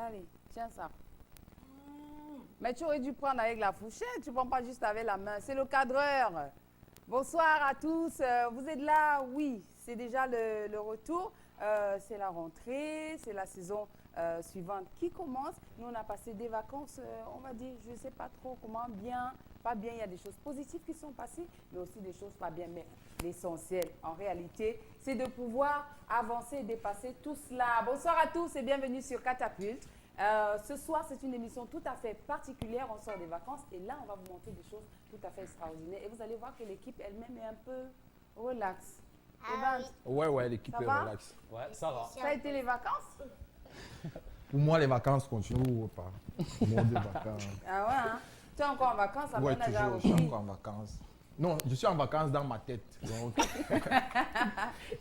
Allez, tiens ça. Mais tu aurais dû prendre avec la fourchette, tu ne prends pas juste avec la main. C'est le cadreur. Bonsoir à tous. Vous êtes là? Oui, c'est déjà le retour. C'est la rentrée, c'est la saison suivante qui commence. Nous, on a passé des vacances, on va dire, je ne sais pas trop comment, bien, pas bien. Il y a des choses positives qui sont passées, mais aussi des choses pas bien. Mais l'essentiel, en réalité, c'est de pouvoir avancer et dépasser tout cela. Bonsoir à tous et bienvenue sur Catapulte. Ce soir, c'est une émission tout à fait particulière. On sort des vacances et là, on va vous montrer des choses tout à fait extraordinaires. Et vous allez voir que l'équipe elle-même est un peu relaxe. Ouais, l'équipe est relaxe. Ouais, ça va. Ça a été les vacances? Pour moi, les vacances continuent ou pas? Mode de vacances. Ah ouais, hein? Tu es encore en vacances? Après, Ouais, on a déjà toujours, je suis repris. encore en vacances. Non, je suis en vacances dans ma tête. Donc...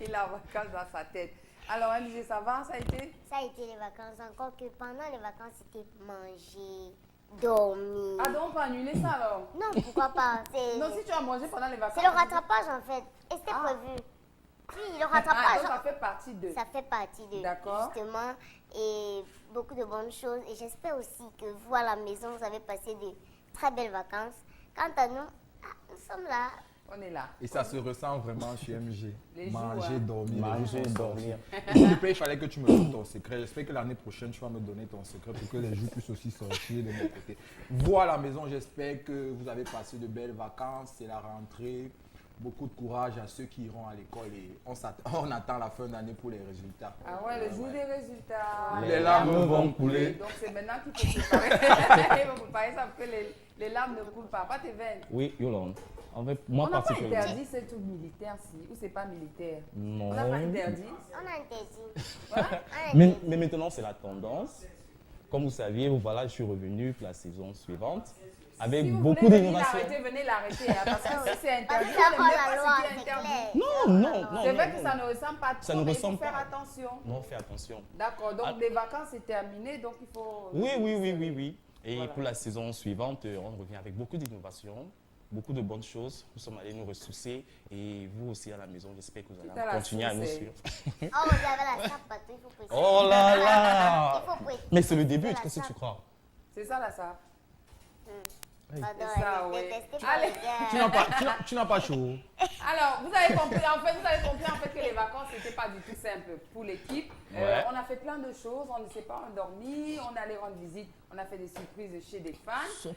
Il est en vacances dans sa tête. Alors, MJ, ça va? Ça a été? Ça a été les vacances, encore que pendant les vacances, c'était manger, dormir. Ah, donc on peut annuler ça alors? Non, pourquoi pas? Non, si tu as mangé pendant les vacances. C'est le rattrapage en fait. Et c'était prévu. Oui, le rattrapage. Donc ça fait partie de. Ça fait partie de. D'accord. Justement, et beaucoup de bonnes choses. Et j'espère aussi que vous, à la maison, vous avez passé de très belles vacances. Quant à nous, nous sommes là. On est là. Et ça se ressent vraiment chez MG. Les Manger, jours, dormir. Manger, dormir. Il fallait que tu me donnes ton secret. J'espère que l'année prochaine, tu vas me donner ton secret pour que les jours puissent aussi sortir de mon côté. Vous à la maison, j'espère que vous avez passé de belles vacances. C'est la rentrée. Beaucoup de courage à ceux qui iront à l'école et on attend la fin d'année pour les résultats. Ah ouais, le jour des résultats. Les larmes vont couler. Donc c'est maintenant qu'il faut préparer. Il faut préparer ça pour que les larmes ne coulent pas. Pas tes veines. Oui, Yolande. En fait, moi On n'a pas particulièrement. interdit ce truc militaire-ci, ou c'est pas militaire? Non. On n'a pas interdit. On a interdit. Voilà. Mais maintenant, c'est la tendance. Comme vous saviez, voilà, je suis revenu pour la saison suivante avec Si vous beaucoup voulez venir d'innovations. l'arrêter, venez l'arrêter. Hein, parce que si c'est interdit, Parce que on c'est n'aime la pas loi, ce qui est c'est interdit. clair. Non. C'est vrai que ça ne ressemble pas trop, Ça ne mais il faut ressemble faire pas. attention. Non, fais attention. D'accord, donc Ah. les vacances c'est terminé, donc il faut... Oui. Et Voilà. pour la saison suivante, on revient avec beaucoup d'innovations, beaucoup de bonnes choses. Nous sommes allés nous ressourcer et vous aussi à la maison, j'espère que vous Tout à allez la continuer à nous source, suivre. Oh, vous avez la sape partout, il faut préciser. Oh là là. Il faut préciser. Mais c'est le début, La qu'est-ce que tu sape. crois? C'est ça là, ça. Pardon, C'est ça, elle est oui. détestée par Allez. les gars. Tu n'as pas chaud. Alors, vous avez compris en fait que les vacances, c'était pas du tout simple pour l'équipe. Ouais. On a fait plein de choses, on ne s'est pas endormi, on est allé rendre visite, on a fait des surprises chez des fans.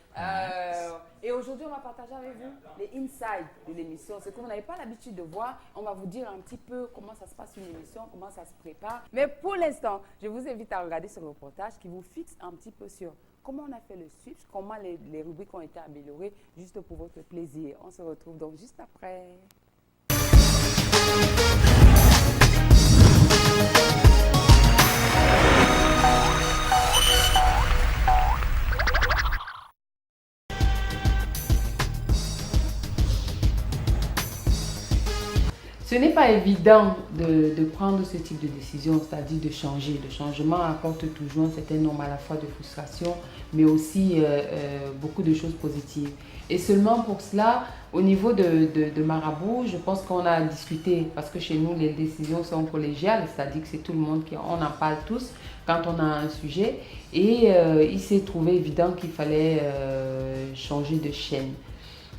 Et aujourd'hui, on va partager avec vous les insides de l'émission. Ce que vous n'avez pas l'habitude de voir, on va vous dire un petit peu comment ça se passe une émission, comment ça se prépare. Mais pour l'instant, je vous invite à regarder ce reportage qui vous fixe un petit peu sur comment on a fait le switch, comment les rubriques ont été améliorées, juste pour votre plaisir. On se retrouve donc juste après. Ce n'est pas évident de prendre ce type de décision, c'est-à-dire de changer. Le changement apporte toujours un certain nombre à la fois de frustration, mais aussi beaucoup de choses positives. Et seulement pour cela, au niveau de Marabout, je pense qu'on a discuté, parce que chez nous, les décisions sont collégiales, c'est-à-dire que c'est tout le monde on en parle tous quand on a un sujet. Et il s'est trouvé évident qu'il fallait changer de chaîne.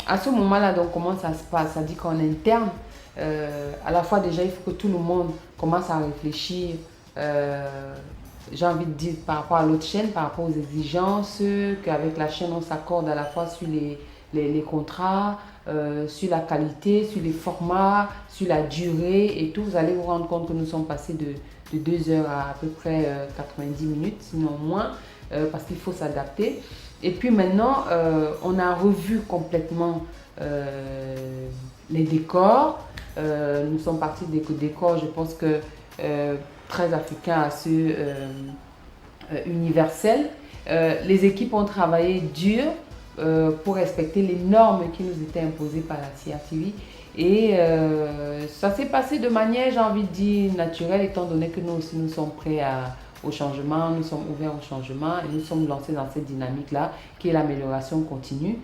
À ce moment-là, donc, comment ça se passe? Ça dit qu'en interne, à la fois déjà il faut que tout le monde commence à réfléchir, j'ai envie de dire par rapport à l'autre chaîne, par rapport aux exigences, qu'avec la chaîne on s'accorde à la fois sur les contrats, sur la qualité, sur les formats, sur la durée et tout. Vous allez vous rendre compte que nous sommes passés de 2 heures à peu près 90 minutes, sinon moins, parce qu'il faut s'adapter. Et puis maintenant, on a revu complètement les décors. Nous sommes partis des décors, je pense que très africains à ceux universels. Les équipes ont travaillé dur pour respecter les normes qui nous étaient imposées par la CRTV. Et ça s'est passé de manière, j'ai envie de dire, naturelle, étant donné que nous aussi nous sommes prêts au changement, nous sommes ouverts au changement et nous sommes lancés dans cette dynamique-là qui est l'amélioration continue.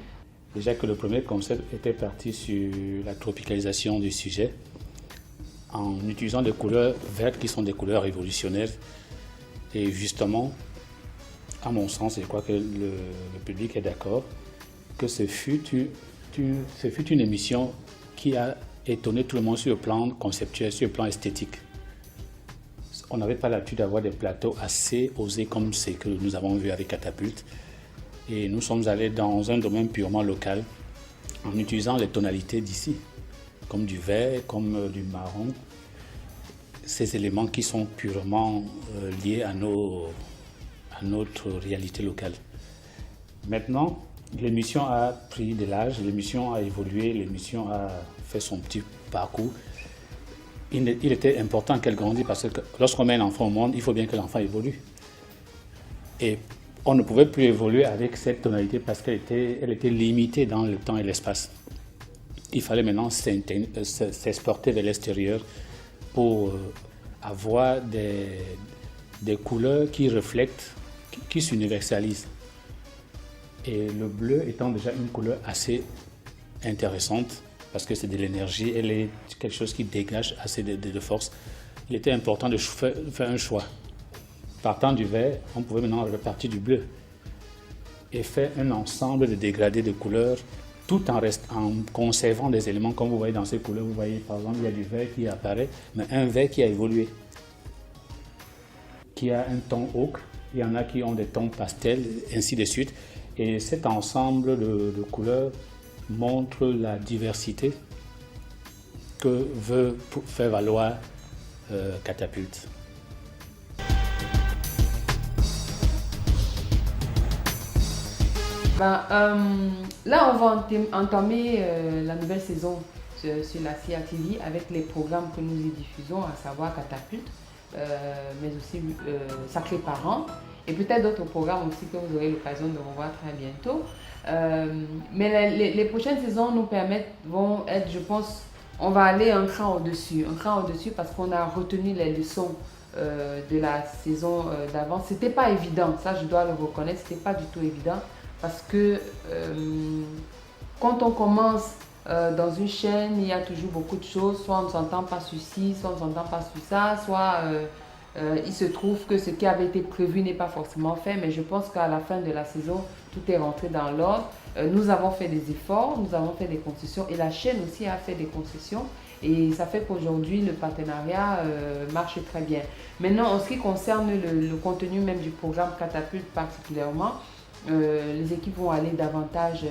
Déjà que le premier concept était parti sur la tropicalisation du sujet en utilisant des couleurs vertes qui sont des couleurs révolutionnaires. Et justement, à mon sens, et je crois que le public est d'accord, que ce fut une émission qui a étonné tout le monde sur le plan conceptuel, sur le plan esthétique. On n'avait pas l'habitude d'avoir des plateaux assez osés comme ce que nous avons vu avec Catapulte. Et nous sommes allés dans un domaine purement local, en utilisant les tonalités d'ici, comme du vert, comme du marron. Ces éléments qui sont purement liés à notre réalité locale. Maintenant, l'émission a pris de l'âge, l'émission a évolué, l'émission a fait son petit parcours. Il était important qu'elle grandisse parce que lorsqu'on met un enfant au monde, il faut bien que l'enfant évolue. Et on ne pouvait plus évoluer avec cette tonalité parce qu'elle était limitée dans le temps et l'espace. Il fallait maintenant s'exporter vers l'extérieur pour avoir des couleurs qui reflètent, qui s'universalisent. Et le bleu étant déjà une couleur assez intéressante, parce que c'est de l'énergie, elle est quelque chose qui dégage assez de force, il était important de faire un choix. Partant du vert, on pouvait maintenant repartir du bleu et faire un ensemble de dégradés de couleurs tout en conservant des éléments comme vous voyez dans ces couleurs. Vous voyez par exemple il y a du vert qui apparaît, mais un vert qui a évolué, qui a un ton ocre, il y en a qui ont des tons pastels, ainsi de suite. Et cet ensemble de couleurs montre la diversité que veut faire valoir Catapulte. Là, on va entamer la nouvelle saison sur la CRTV avec les programmes que nous y diffusons, à savoir Catapulte, mais aussi Sacré Parents, et peut-être d'autres programmes aussi que vous aurez l'occasion de revoir très bientôt. Mais les prochaines saisons vont être, je pense, on va aller un cran au-dessus parce qu'on a retenu les leçons de la saison d'avant. C'était pas évident, ça je dois le reconnaître, c'était pas du tout évident parce que quand on commence dans une chaîne, il y a toujours beaucoup de choses, soit on ne s'entend pas sur ci, soit on ne s'entend pas sur ça, soit il se trouve que ce qui avait été prévu n'est pas forcément fait, mais je pense qu'à la fin de la saison, tout est rentré dans l'ordre. Nous avons fait des efforts, nous avons fait des concessions et la chaîne aussi a fait des concessions et ça fait qu'aujourd'hui le partenariat marche très bien. Maintenant, en ce qui concerne le contenu même du programme Catapulte particulièrement, les équipes vont aller davantage,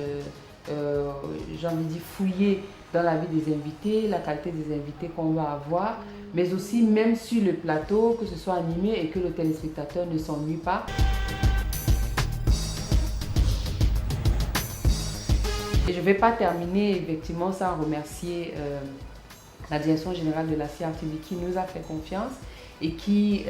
j'ai envie de dire, fouiller dans la vie des invités, la qualité des invités qu'on va avoir, mais aussi même sur le plateau, que ce soit animé et que le téléspectateur ne s'ennuie pas. Et je ne vais pas terminer effectivement sans remercier la direction générale de la CRTV qui nous a fait confiance et qui,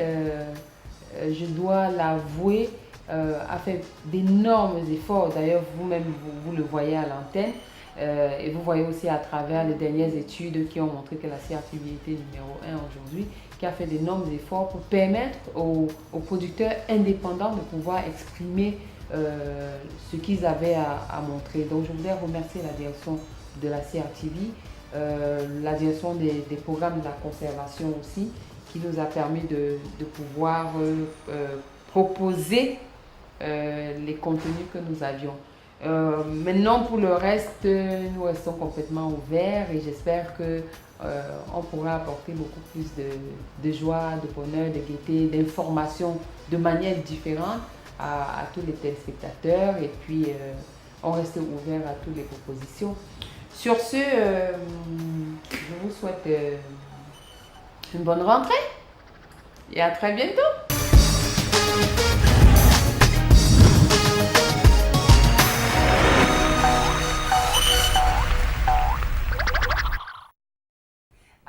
je dois l'avouer, a fait d'énormes efforts. D'ailleurs, vous-même, vous le voyez à l'antenne. Et vous voyez aussi à travers les dernières études qui ont montré que la CRTV était numéro 1 aujourd'hui, qui a fait d'énormes efforts pour permettre aux producteurs indépendants de pouvoir exprimer ce qu'ils avaient à montrer. Donc je voudrais remercier la direction de la CRTV, la direction des programmes de la conservation aussi, qui nous a permis de pouvoir proposer les contenus que nous avions. Maintenant pour le reste, nous restons complètement ouverts et j'espère que on pourra apporter beaucoup plus de joie, de bonheur, de gaieté, d'informations de manière différente à tous les téléspectateurs et puis on reste ouvert à toutes les propositions. Sur ce, je vous souhaite une bonne rentrée et à très bientôt.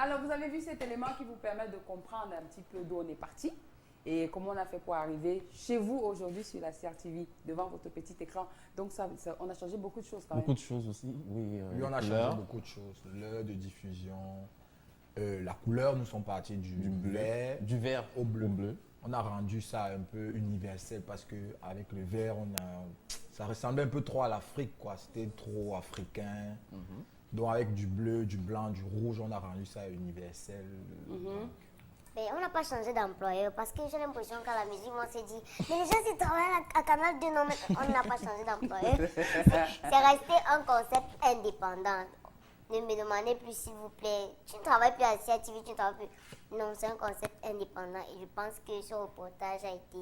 Alors, vous avez vu cet élément qui vous permet de comprendre un petit peu d'où on est parti et comment on a fait pour arriver chez vous aujourd'hui sur la CRTV, devant votre petit écran. Donc, on a changé beaucoup de choses quand même. Beaucoup de choses aussi, oui. Oui, on a changé beaucoup de choses. L'heure de diffusion, la couleur, nous sommes partis du vert au bleu. On a rendu ça un peu universel parce qu'avec le vert, ça ressemblait un peu trop à l'Afrique, quoi. C'était trop africain. Donc avec du bleu, du blanc, du rouge, on a rendu ça universel. Ben, on n'a pas changé d'employeur parce que j'ai l'impression qu'à la musique, on s'est dit, mais les gens qui travaillent à Canal 2, non, mais on n'a pas changé d'employeur. C'est resté un concept indépendant. Ne me demandez plus, s'il vous plaît, tu ne travailles plus à CITV, tu ne travailles plus. Non, c'est un concept indépendant et je pense que ce reportage a été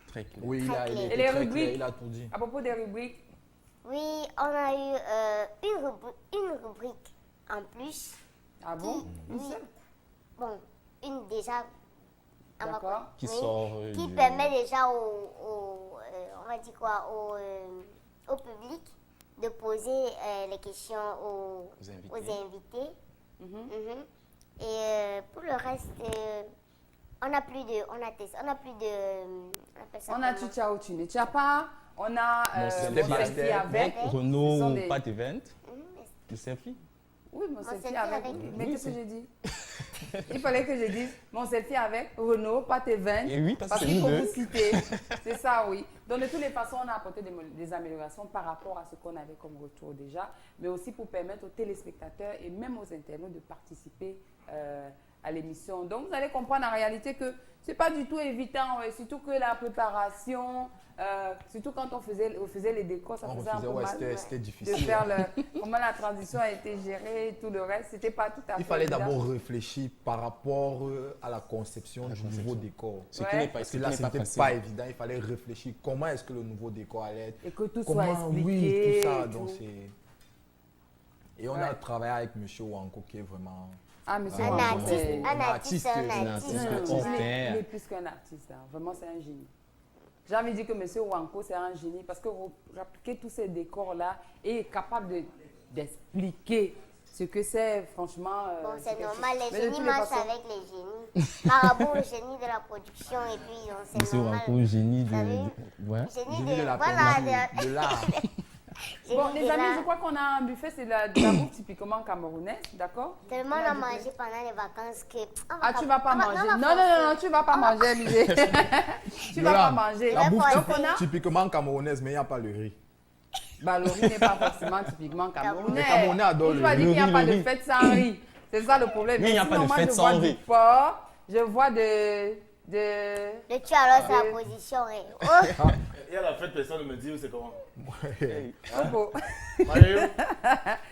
Très clair. Oui, Très il clair. est Et les très rubriques? clair, il a tout dit. À propos des rubriques, Oui, on a eu une rubrique en plus. ah bon? Une Oui. seule? Bon, une déjà. on va D'accord. quoi- Qui oui, sort qui du- permet déjà on va dire quoi, au public de poser les questions aux invités. Mhm. Et pour le reste, on a plus de, on appelle ça On a comment? Chicha Otune Chapa, on a Mon mon selfie selfie avec. Ce sont Renault des- Pat Event, Mhm. le selfie. Oui, mon selfie selfie avec. avec. Mais Oui, qu'est-ce que c'est- j'ai dit? Il fallait que je dise mon selfie avec Renault, Pat Event. Et oui, parce que c'est qu'il nous faut deux. vous citer. C'est ça, oui. Donc, de toutes les façons, on a apporté des améliorations par rapport à ce qu'on avait comme retour déjà, mais aussi pour permettre aux téléspectateurs et même aux internautes de participer à l'émission. Donc, vous allez comprendre en réalité que ce n'est pas du tout évident, surtout que la préparation, surtout quand on faisait les décors, ça On faisait un peu refusait, ouais, mal c'était de difficile. faire comment la transition a été gérée et tout le reste. C'était pas tout à fait Il fallait évident. d'abord réfléchir par rapport à la conception du nouveau décor. Ce Ouais. qui n'est pas, Parce ce que qui là, n'est pas c'était facile. pas évident. Il fallait réfléchir comment est-ce que le nouveau décor allait être. Et que tout Comment, soit expliqué. oui, tout ça. et Donc tout. c'est... Et on Ouais. a travaillé avec M. Wanko qui est vraiment... Ah, monsieur Un Wanko, artiste, c'est- un artiste, un artiste, artiste. un artiste. Il Ouais. est plus qu'un artiste, hein. Vraiment c'est un génie. J'ai envie de dire que M. Wanko c'est un génie parce que appliquer tous ces décors-là et est capable d'expliquer ce que c'est, franchement. Bon, c'est quelque chose. normal, les Mais de génies toutes les marchent façons- avec les génies. Marabout, génie de la production, et puis c'est Monsieur normal. Wanko, génie Vous savez, de... Ouais. Génie de la voilà, peinture, de l'art. génie Bon, de les amis, l'art. je crois qu'on a un buffet, c'est de la bouffe typiquement camerounaise, d'accord? Tellement on a mangé pendant les vacances que... Ah, tu vas pas on va- manger. on va Non, forcer. non, tu vas pas manger, Elisée. Tu vas pas manger. La bouffe Donc, on a... typiquement camerounaise, mais il n'y a pas le riz. Bah, le riz n'est pas forcément typiquement camerounais. Les Camerounais adorent Tu le vas riz. dire qu'il n'y a Le pas riz, de le riz. fête sans riz. C'est ça le problème. Mais il n'y a sinon, pas de moi, fête je sans vois riz. du porc, je vois de... Le tu alors, c'est la position. Oh, Et à la fête, personne ne me dit c'est comment. Coco. Mario,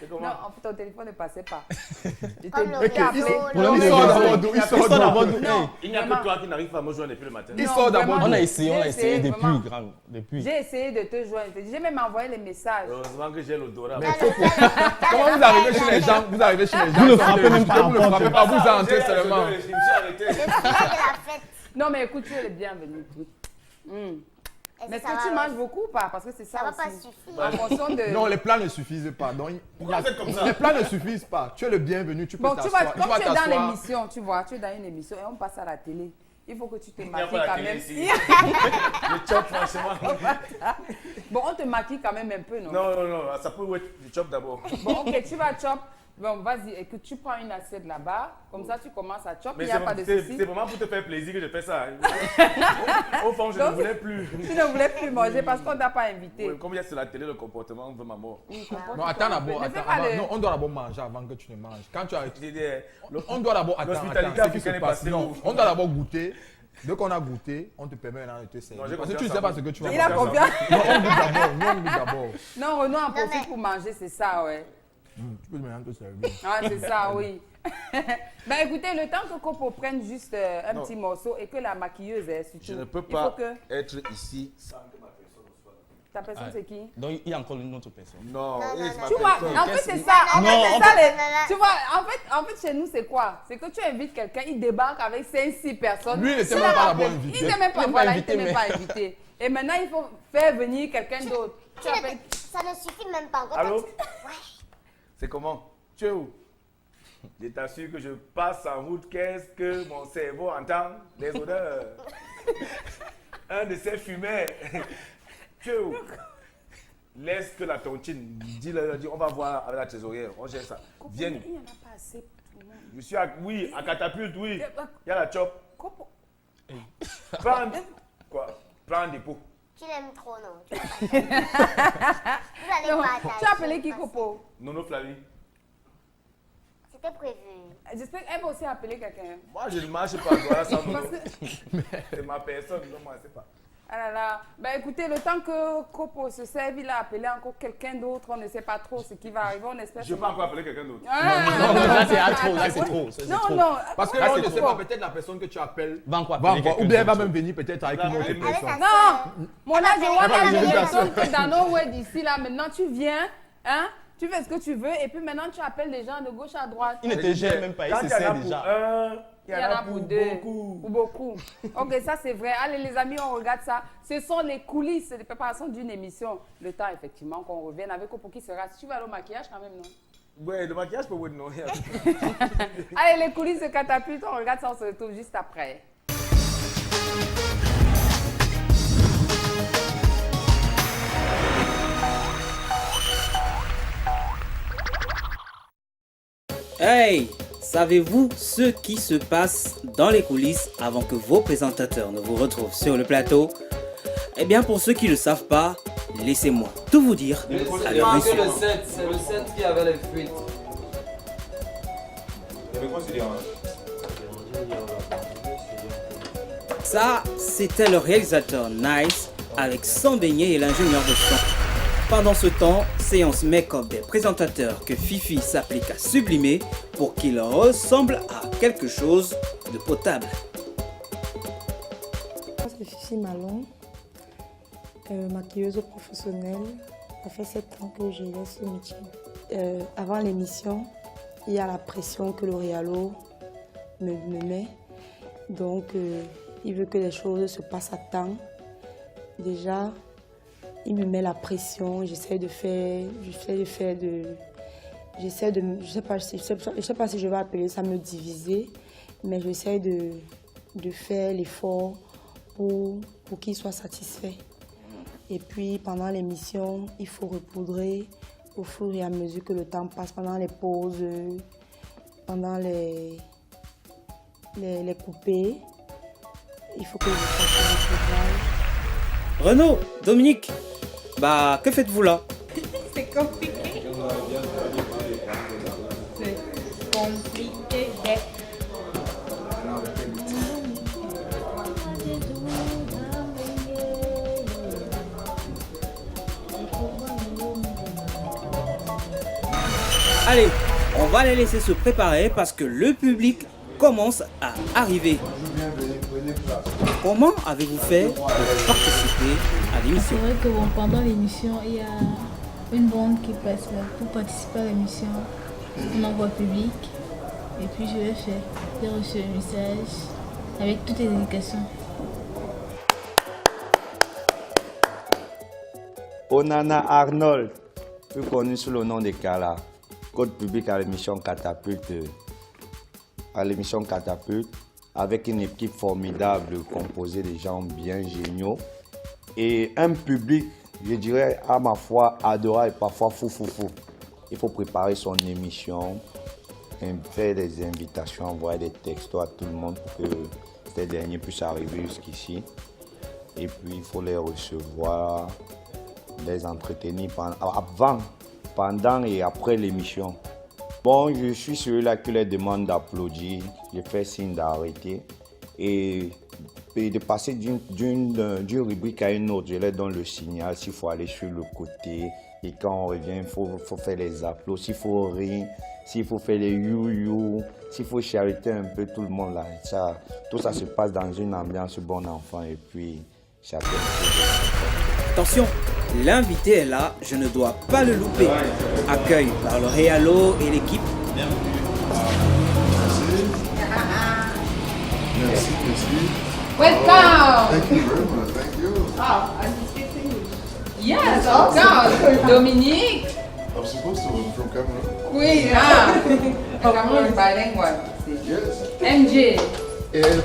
c'est Non, comment? en fait, ton téléphone ne passait pas. Je comme t'ai le dit, appelé. Problème Il de sort réseau. d'abord d'où? Il sort d'abord d'où? Non, Il n'y a vraiment. que toi qui n'arrive pas à me joindre depuis le matin. Il Non, sort d'abord vraiment. On a d'où? essayé J'ai depuis, vraiment- grand, depuis. J'ai essayé de te joindre. J'ai même envoyé les messages. Heureusement que j'ai l'odorat. Mais dans faut- le- Comment vous arrivez chez les gens? Vous arrivez chez les gens. Vous ne sans frappez le même pas rejeter, vous la ne porte. frappez pas, vous entrez seulement. Je me suis arrêté. Le sujet de la fête. Non, mais écoute, tu es le bienvenu. Est-ce Mais que est-ce ça que tu va- manges beaucoup ou pas? Parce que c'est ça, Ça va aussi. pas suffire. En fonction de... Non, les plats ne suffisent pas. Donc, Pourquoi vous êtes comme ça? les plats ne suffisent pas. Tu es le bienvenu, tu peux Bon, tu vois, t'asseoir. comme tu es dans t'asseoir. l'émission, tu vois, tu es dans une émission et on passe à la télé. Il faut que tu te Il n'y a maquilles pas la quand télé même. ici. Le chop, franchement. Bon, on te maquille quand même un peu, non? Non, non, non, ça peut être du chop d'abord. Bon, ok, tu vas chop. Bon, vas-y, écoute, tu prends une assiette là-bas. Comme ça, tu commences à chop. Il Mais n'y a pas de souci. c'est vraiment pour te faire plaisir que je fais ça. Au fond, je ne Donc, voulais plus. Tu ne voulais plus manger parce qu'on ne t'a pas invité. Oui, comme il y a sur la télé, le comportement veut ma mort. Oui, comporte-toi Non, attends un peu. d'abord. Ne fais attends, pas avant- le- Non, on doit d'abord manger avant que tu ne manges. Quand tu as... J'ai dit, On doit d'abord attendre. L'hospitalité attends, ce qui se africaine est passe. passée Non, où? on doit d'abord goûter. Dès qu'on a goûté, on te permet maintenant de te servir. Non, j'ai Parce que tu ne confiance sais en pas vous. ce que tu vas Il a manger. confiance. Non, on goûte d'abord. Nous, on goûte d'abord. Non, Renaud en mais- profite pour manger, c'est ça, ouais. Tu peux maintenant te servir. Ah, c'est ça, oui. Ben écoutez, le temps que Copo prenne juste un Non. petit morceau et que la maquilleuse est surtout. Je ne peux Il faut pas que... être ici sans que ma personne soit là. Ta personne, c'est qui? Donc, il y a encore une autre personne. Non, Non, et non, c'est non. ma Tu vois, personne. en fait, c'est Qu'est-ce- ça. En Non, fait, en c'est ça. fait- Tu vois, en fait, chez nous, c'est quoi? C'est que tu invites quelqu'un, il débarque avec 5-6 personnes. Lui, il n'était Tu même l'as pas la appelé. bonne invitée. Il n'était même pas, Il n'est pas voilà, il invité, n'était même mais- pas invité. Et maintenant, il faut faire venir quelqu'un d'autre. Tu appelles... Ça ne suffit même pas. Quand Allô? Ouais. C'est comment? Tu es où? Je t'assure que je passe en route. Qu'est-ce que mon cerveau entend? Des odeurs. Un de ces fumeurs. Tu es où? Laisse que la tontine. Dis-le, dis, on va voir avec la trésorière. On gère ça. Viens. Il n'y en a pas assez pour tout le monde. Je suis à, oui, à catapulte, oui. Il y a la chop. Copo. Prends. Quoi? Prends un dépôt. Tu l'aimes trop, non? Tu vas pas. Vous allez Non, partager. tu as appelé qui, Copo? Nono Flavie. C'est c'était prévu. J'espère qu'elle va aussi appeler quelqu'un. Moi, je ne marche pas, voilà, ça Parce que- c'est ma personne, non, moi, c'est pas. Ah là là. Ben écoutez, le temps que Kopo se serve, il a appelé encore quelqu'un d'autre. On ne sait pas trop ce qui va arriver. On espère. Je peux encore appeler quelqu'un d'autre. Non, là c'est trop, là c'est trop. c'est Non, trop. non. Parce que Là, là, on c'est ne sait trop. pas, peut-être la personne que tu appelles Va encore va appeler encore, ou quelqu'un bien elle va d'autre. même venir peut-être avec une autre Avec personne. sa Non. Mon âge, je vois Ah, dans j'ai les vu personnes que dans nos web ici, là, maintenant tu viens, hein, tu fais ce que tu veux, et puis maintenant tu appelles les gens de gauche à droite. Il ne te gêne même pas, il Quand se il y en a sait pour déjà. un, Il y en a pour deux. beaucoup. Ou beaucoup. Ok, ça c'est vrai. Allez les amis, on regarde ça. Ce sont les coulisses de préparation d'une émission. Le temps, effectivement, qu'on revienne avec Kopo qui sera. Si tu vas aller au maquillage quand même, non? Ouais, le maquillage peut être non. Allez, les coulisses de Catapulte, on regarde ça, on se retrouve juste après. Hey, savez-vous ce qui se passe dans les coulisses avant que vos présentateurs ne vous retrouvent sur le plateau? Eh bien, pour ceux qui ne le savent pas, laissez-moi tout vous dire. à leur insu. C'est le 7 qui avait les fuites. Ça, c'était le réalisateur Nice avec son beignet et l'ingénieur de son. Pendant ce temps, séance make-up des présentateurs que Fifi s'applique à sublimer pour qu'il ressemble à quelque chose de potable. C'est Fifi Malon, maquilleuse professionnelle. Ça fait 7 ans que je laisse ce métier. Avant l'émission, il y a la pression que L'Oréalo me met. Donc, il veut que les choses se passent à temps. Déjà, il me met la pression. Je sais pas si je vais appeler ça me diviser, mais j'essaie de faire l'effort pour qu'il soit satisfait. Et puis, pendant l'émission, il faut repoudrer au fur et à mesure que le temps passe, pendant les pauses, pendant les coupés. Il faut que je fasse le repoudrage. Renaud, Dominique, bah que faites-vous là? C'est compliqué. C'est compliqué. Allez, on va les laisser se préparer parce que le public commence à arriver. Comment avez-vous fait pour participer à l'émission? C'est vrai que pendant l'émission, il y a une bande qui passe là pour participer à l'émission. On envoie public. Et puis je l'ai fait. J'ai reçu le message avec toutes les indications. Onana Arnold, plus connu sous le nom de Kala, code public à l'émission Catapulte. Avec une équipe formidable composée de gens bien géniaux et un public, je dirais, à ma foi, adorable et parfois fou. Il faut préparer son émission, faire des invitations, envoyer des textos à tout le monde pour que ces derniers puissent arriver jusqu'ici. Et puis, il faut les recevoir, les entretenir avant, pendant et après l'émission. Bon, je suis celui-là qui les demande d'applaudir, je fais signe d'arrêter et de passer d'une rubrique à une autre, je leur donne le signal s'il faut aller sur le côté et quand on revient, il faut faire les applaudissements, s'il faut rire, s'il faut faire les you-you, s'il faut chariter un peu tout le monde là. Tout ça se passe dans une ambiance bon enfant et puis chacun. Attention, l'invité est là, je ne dois pas le louper. Accueil par L'Oréalo et l'équipe. Merci. Welcome! Thank you very much. Thank you. Ah, I can speak English. Yes, of course. Dominique. I'm supposed to. I'm from Cameroon. Oui, ah. Cameroon is bilingual. Yes. MJ. And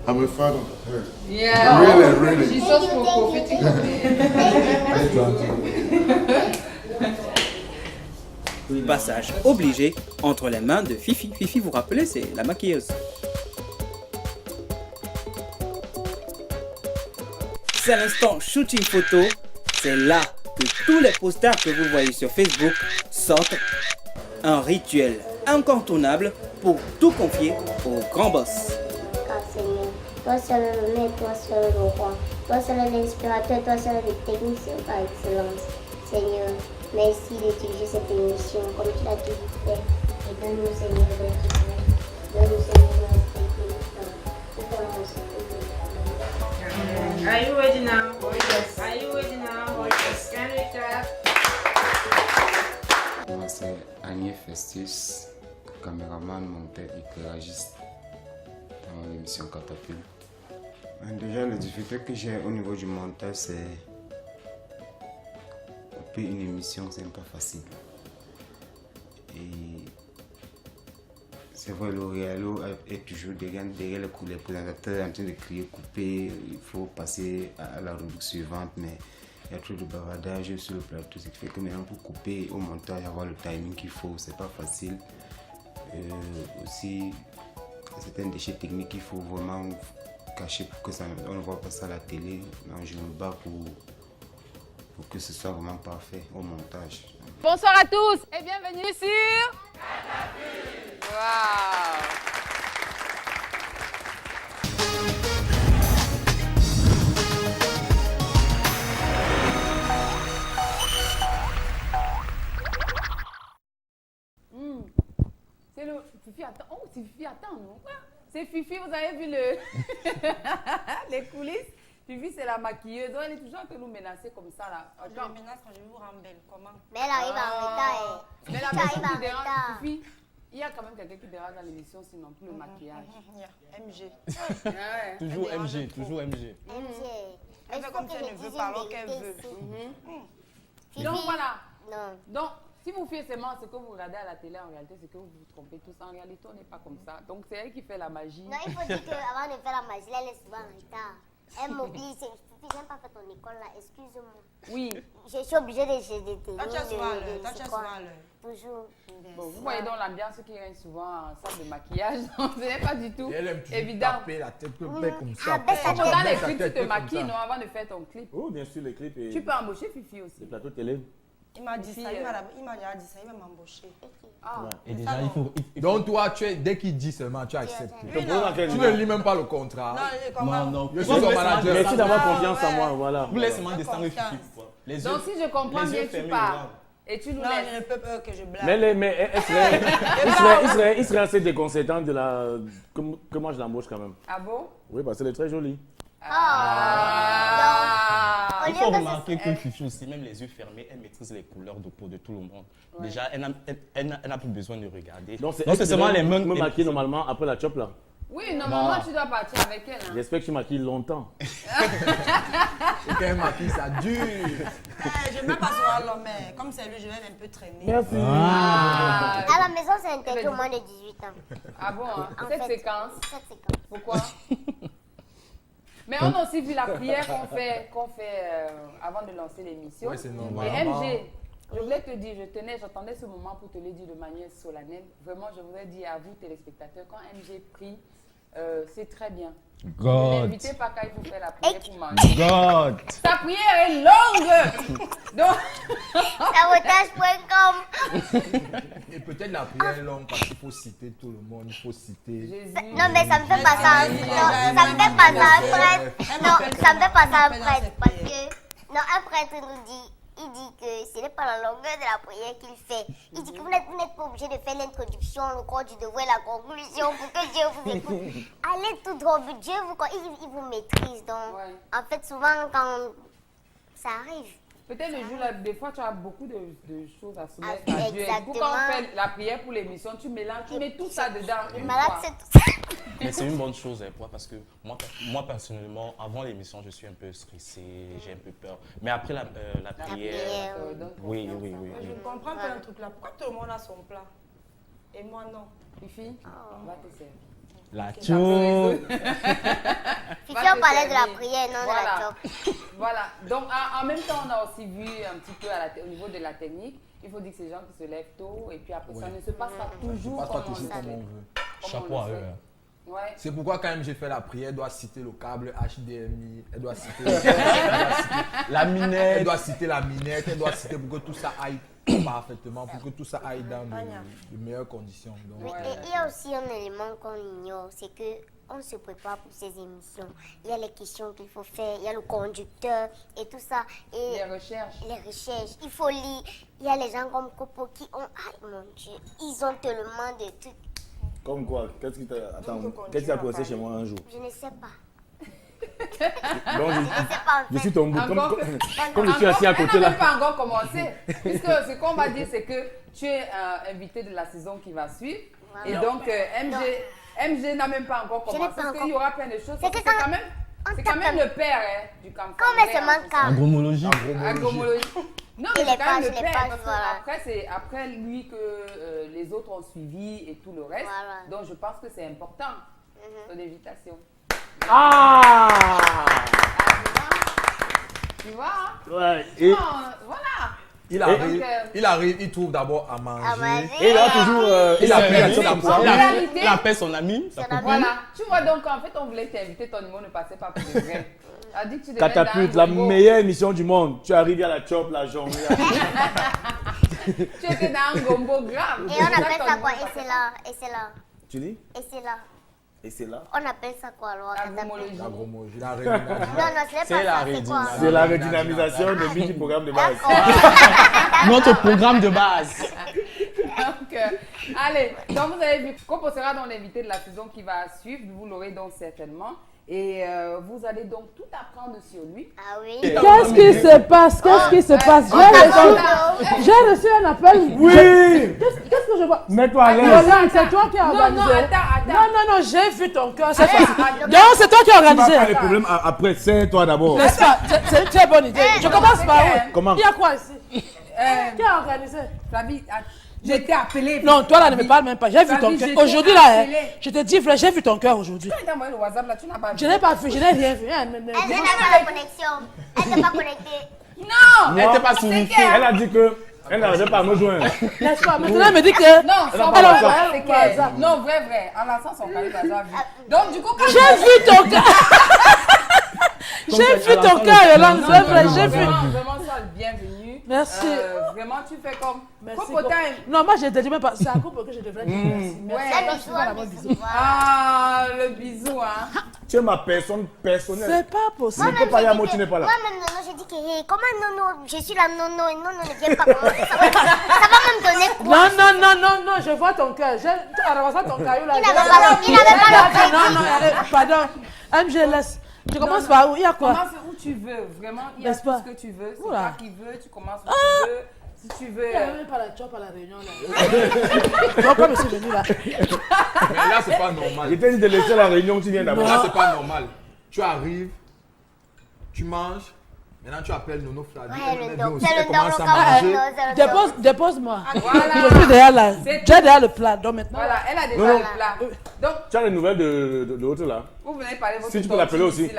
I'm a fan of her. Yeah. Really. She's so prophetic of Passage obligé entre les mains de Fifi. Fifi, vous rappelez, c'est la maquilleuse. C'est l'instant shooting photo. C'est là que tous les posters que vous voyez sur Facebook sortent. Un rituel incontournable pour tout confier au grand boss. Car Seigneur, toi seul le maître, toi seul le roi, toi seul l'inspirateur, toi seul le technicien par excellence. Seigneur, merci de diriger cette émission comme tu l'as toujours fait. Et donne-nous, Seigneur, d'être vrai. Donne-nous, Seigneur, de respecter le temps. Pour qu'on en sorte. Are you ready now? Oh yes. Are you ready now? Oh yes. Can we clap? Moi, c'est Agnès Festus, caméraman, monteur, éclairagiste dans l'émission Catapulte. Déjà, la difficulté que j'ai au niveau du montage, c'est couper une émission, c'est pas facile. Et c'est vrai, le réalo est toujours derrière les présentateurs en train de crier, couper, il faut passer à la rubrique suivante, mais il y a trop de bavardage sur le plateau, ce qui fait que maintenant pour couper au montage, avoir le timing qu'il faut, c'est pas facile. Aussi, c'est un déchet technique qu'il faut vraiment cacher pour que ça, on ne voit pas ça à la télé. Non, je me bats pour que ce soit vraiment parfait au montage. Bonsoir à tous et bienvenue sur... Wow. C'est le... Fifi attend. Oh, c'est Fifi attend, non? C'est Fifi, vous avez vu le... les coulisses? Fifi, c'est la maquilleuse. Elle est toujours en train de nous menacer comme ça, là. Je me menace quand je vous rends belle. Comment? Mais elle arrive en retard. Mais la personne qui dérange, Fifi, il y a quand même quelqu'un qui dérange dans l'émission, sinon plus le maquillage. MG. Toujours MG, toujours MG. Elle fait comme si elle ne veut pas alors qu'elle veut. Donc voilà. Non. Donc, si vous fiez seulement ce que vous regardez à la télé, en réalité, c'est que vous vous trompez tous. En réalité, on n'est pas comme ça. Donc, c'est elle qui fait la magie. Non, il faut dire qu'avant de faire la magie, elle est souvent en retard. Elle m'oblige. Je n'ai pas fait ton école là, excuse-moi. Oui. Je suis obligée de jeter. Toi, tu as souvent à l'heure. Toi, tu as souvent à l'heure. Toujours. Bon, vous voyez donc l'ambiance qui règne souvent en salle de maquillage. Donc, ce n'est pas du tout Et elle aime toujours évident. taper la tête comme ça. Quand dans les clips, tu te maquilles, non, avant de faire ton clip. Oh, bien sûr, les clips. Tu peux embaucher Fifi aussi. Les plateaux télé. Il m'a dit ça, il m'a déjà dit ça, il va m'embaucher. Ah. Et déjà, il faut. Donc, toi, dès qu'il dit seulement, tu acceptes. Oui, Tu ne lis même pas le contrat. Non, je suis ton manager. Merci d'avoir confiance en moi. Voilà. Vous laissez seulement descendre Fifi. Donc, si je comprends bien, tu pars. Et tu nous laisses. Non, je ne peux pas que je blague. Mais il serait assez déconcertant que moi je l'embauche quand même. Ah bon? Oui, parce qu'elle est très jolie. Il faut remarquer que Fifi aussi, même les yeux fermés, elle maîtrise les couleurs de peau de tout le monde. Ouais. Déjà, elle n'a plus besoin de regarder. Donc c'est seulement les mains me maquiller normalement après la chop là. Oui, normalement tu dois partir avec elle. Hein. J'espère que tu maquilles longtemps. Et quand elle maquille, ça dure. Je ne mets pas souvent l'homme, mais comme c'est lui, je vais un peu traîner. Merci. À la maison, c'est interdit au moins de 18 ans. Ah bon, hein? Cette séquence. Pourquoi? Mais Hein? on a aussi vu la prière qu'on fait avant de lancer l'émission. Ouais, c'est normal. Et MG, je voulais te dire, j'attendais ce moment pour te le dire de manière solennelle. Vraiment, je voudrais dire à vous, téléspectateurs, quand MG prie, c'est très bien. God. N'invitez pas quand il faut faire la prière pour manger. God. Sa prière est longue. Donc, sabotage.com. Et peut-être la prière est longue parce qu'il faut citer tout le monde, il faut citer. Jésus. Non, mais ça me fait pas ça. Non, ça me fait pas ça un prêtre. Non, ça me fait pas ça un prêtre. Parce que, non, un prêtre nous dit. Il dit que ce n'est pas la longueur de la prière qu'il fait. Il dit que vous n'êtes pas obligé de faire l'introduction, le corps du devoir et la conclusion pour que Dieu vous écoute. Allez tout droit au but. Dieu il vous maîtrise. Donc, en fait, souvent, quand ça arrive. Peut-être le jour là, des fois tu as beaucoup de choses à soumettre à Dieu. Pourquoi on fait la prière pour l'émission, tu mélanges, tu mets tout ça dedans. Malade, c'est tout ça. Mais c'est une bonne chose pour moi parce que moi personnellement, avant l'émission, je suis un peu stressé, j'ai un peu peur. Mais après la prière, oui. Je comprends pas un truc là. Pourquoi tout le monde a son plat et moi non? Fifi, va te servir. La chou. Fifi, on parlait de la prière, non de la chop. Voilà. Donc, en même temps, on a aussi vu un petit peu au niveau de la technique. Il faut dire que c'est des gens qui se lèvent tôt et puis après, ça ne se passe pas toujours comme on veut. Chapeau à eux. Ouais. C'est pourquoi quand même j'ai fait la prière, elle doit citer le câble HDMI, elle doit citer la minette, elle doit citer la minette, elle doit citer pour que tout ça aille parfaitement, pour que tout ça aille dans de meilleures conditions. Donc, Oui, et il y a aussi un élément qu'on ignore, c'est que on se prépare pour ces émissions. Il y a les questions qu'il faut faire, il y a le conducteur et tout ça. Et les recherches. Il faut lire. Il y a les gens comme Copo qui ont... Aïe mon Dieu, ils ont tellement de trucs. Comme quoi? Qu'est-ce qui t'a... Attends, qu'est-ce qui t'a posé chez moi un jour? Je ne sais pas. Donc, je suis tombé. Comme je suis assis à côté elle n'a là. même pas encore commencé. Puisque ce qu'on va dire, c'est que tu es invité de la saison qui va suivre. Voilà. Et donc, MG n'a même pas encore commencé. Parce qu'il y aura plein de choses. C'est quand même le père du camp. Comment c'est mon cas? Agromologie. Non, mais c'est quand même le père. Parce que c'est après lui que les autres ont suivi et tout le reste. Voilà. Donc, je pense que c'est important, ton invitation. Ah! Tu vois? Ouais. Et voilà. Il arrive, il trouve d'abord à manger. Et il a toujours. Il appelle son ami. Voilà. Tu vois, donc en fait, on voulait t'inviter, ton numéro ne passait pas pour de vrai. Catapulte, la meilleure émission du monde. Tu arrives à la chop la journée. Tu étais dans un gombo grave. Et on appelle ça quoi? Et c'est là. Tu dis? Et c'est là. Et c'est là? On appelle ça quoi alors? L'agromologie. C'est la redynamisation. C'est la redynamisation de midi programme de base. Notre programme de base. Donc, allez, donc vous avez vu, Copo sera dans l'invité de la saison qui va suivre, vous l'aurez donc certainement. Et vous allez donc tout apprendre sur lui. Ah oui. Qu'est-ce qui se passe? Qu'est-ce qui se passe? J'ai reçu un appel. Oui. Qu'est-ce que je vois? Mets-toi à l'aise. C'est toi qui as organisé. Non, attends. Non, j'ai vu ton cœur. Non, c'est toi qui as organisé. Tu vas pas les problèmes après, c'est toi d'abord. N'est-ce pas? C'est une très bonne idée. Je commence par où? Comment? Il y a quoi ici? Qui a organisé? Flavie, j'ai été appelée. Non, toi là, ne me parle même pas. J'ai vu ton cœur. Aujourd'hui là, je te dis, frère, j'ai vu ton cœur aujourd'hui. Tu as envoyé le WhatsApp là, tu n'as pas vu. Je n'ai pas vu, je n'ai rien vu. Elle n'a pas la connexion. Elle n'est pas connectée. Non! Elle n'était pas signifiée. Elle a dit que elle n'arrivait pas à me joindre. N'est-ce pas? Maintenant, elle me dit que. Non, c'est qu'elle. Non, vrai. En lançant son carré, elle a vu. Donc, du coup, j'ai vu ton cœur. J'ai vu ton cœur, Yolande. C'est vrai, j'ai vu. Vraiment, sois le bienvenu. Merci. Vraiment, tu fais comme. Merci. Non, moi, je ne te dis même pas. C'est à Copo que je devrais dire merci. Merci. Ah, le bisou, hein. Tu es ma personne personnelle. C'est pas possible. Tu ne peux pas y aller, tu n'es pas là. Moi-même, non, j'ai dit que comment non, je suis là, non, ne viens pas commencer. Ça va même donner quoi? Non, je vois ton cœur. En ramassant ton caillou là. Il n'avait pas le crédit. Non, pardon. MG, laisse. Tu commences par où? Il y a quoi? Commence où tu veux, vraiment. Il y a tout ce que tu veux. C'est toi qui veux, tu commences où tu veux. Si tu veux. Il n'y avait même pas la chop à la réunion là. Donc, comme je suis venu là. Mais là, c'est pas normal. Je t'ai dit de laisser la réunion, tu viens d'abord. Là, c'est pas normal. Tu arrives, tu manges. Maintenant, tu appelles Nono Flavie. Elle commence à manger. Dépose-moi. Voilà. Je suis derrière là. J'ai derrière le plat. Donc maintenant. Voilà, elle a déjà le plat. Donc, tu as les nouvelles de l'autre là? Vous venez parler de votre. Si tu peux l'appeler aussi. Non,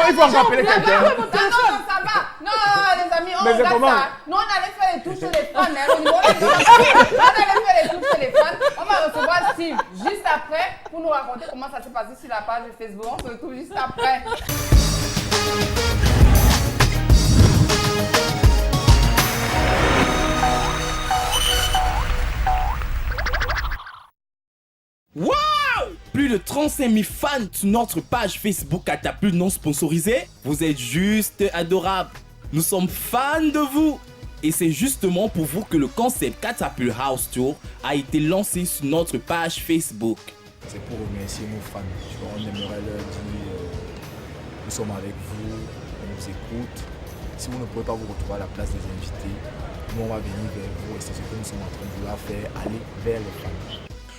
il faut encore appeler quelqu'un. Non, ça va. Non, les amis, on regarde ça. Nous, on allait faire les touches les fans. Au niveau on allait faire les touches les fans. On va recevoir Steve juste après pour nous raconter comment ça s'est passé sur la page de Facebook. On se retrouve juste après. Wow! Plus de 35 000 fans sur notre page Facebook Catapulte non sponsorisée. Vous êtes juste adorables. Nous sommes fans de vous. Et c'est justement pour vous que le concept Catapulte House Tour a été lancé sur notre page Facebook. C'est pour remercier nos fans. On aimerait leur dire nous sommes avec vous, on nous écoute. Si vous ne pouvez pas vous retrouver à la place des invités, nous on va venir vers vous et c'est ce que nous sommes en train de vouloir faire, aller vers les fans.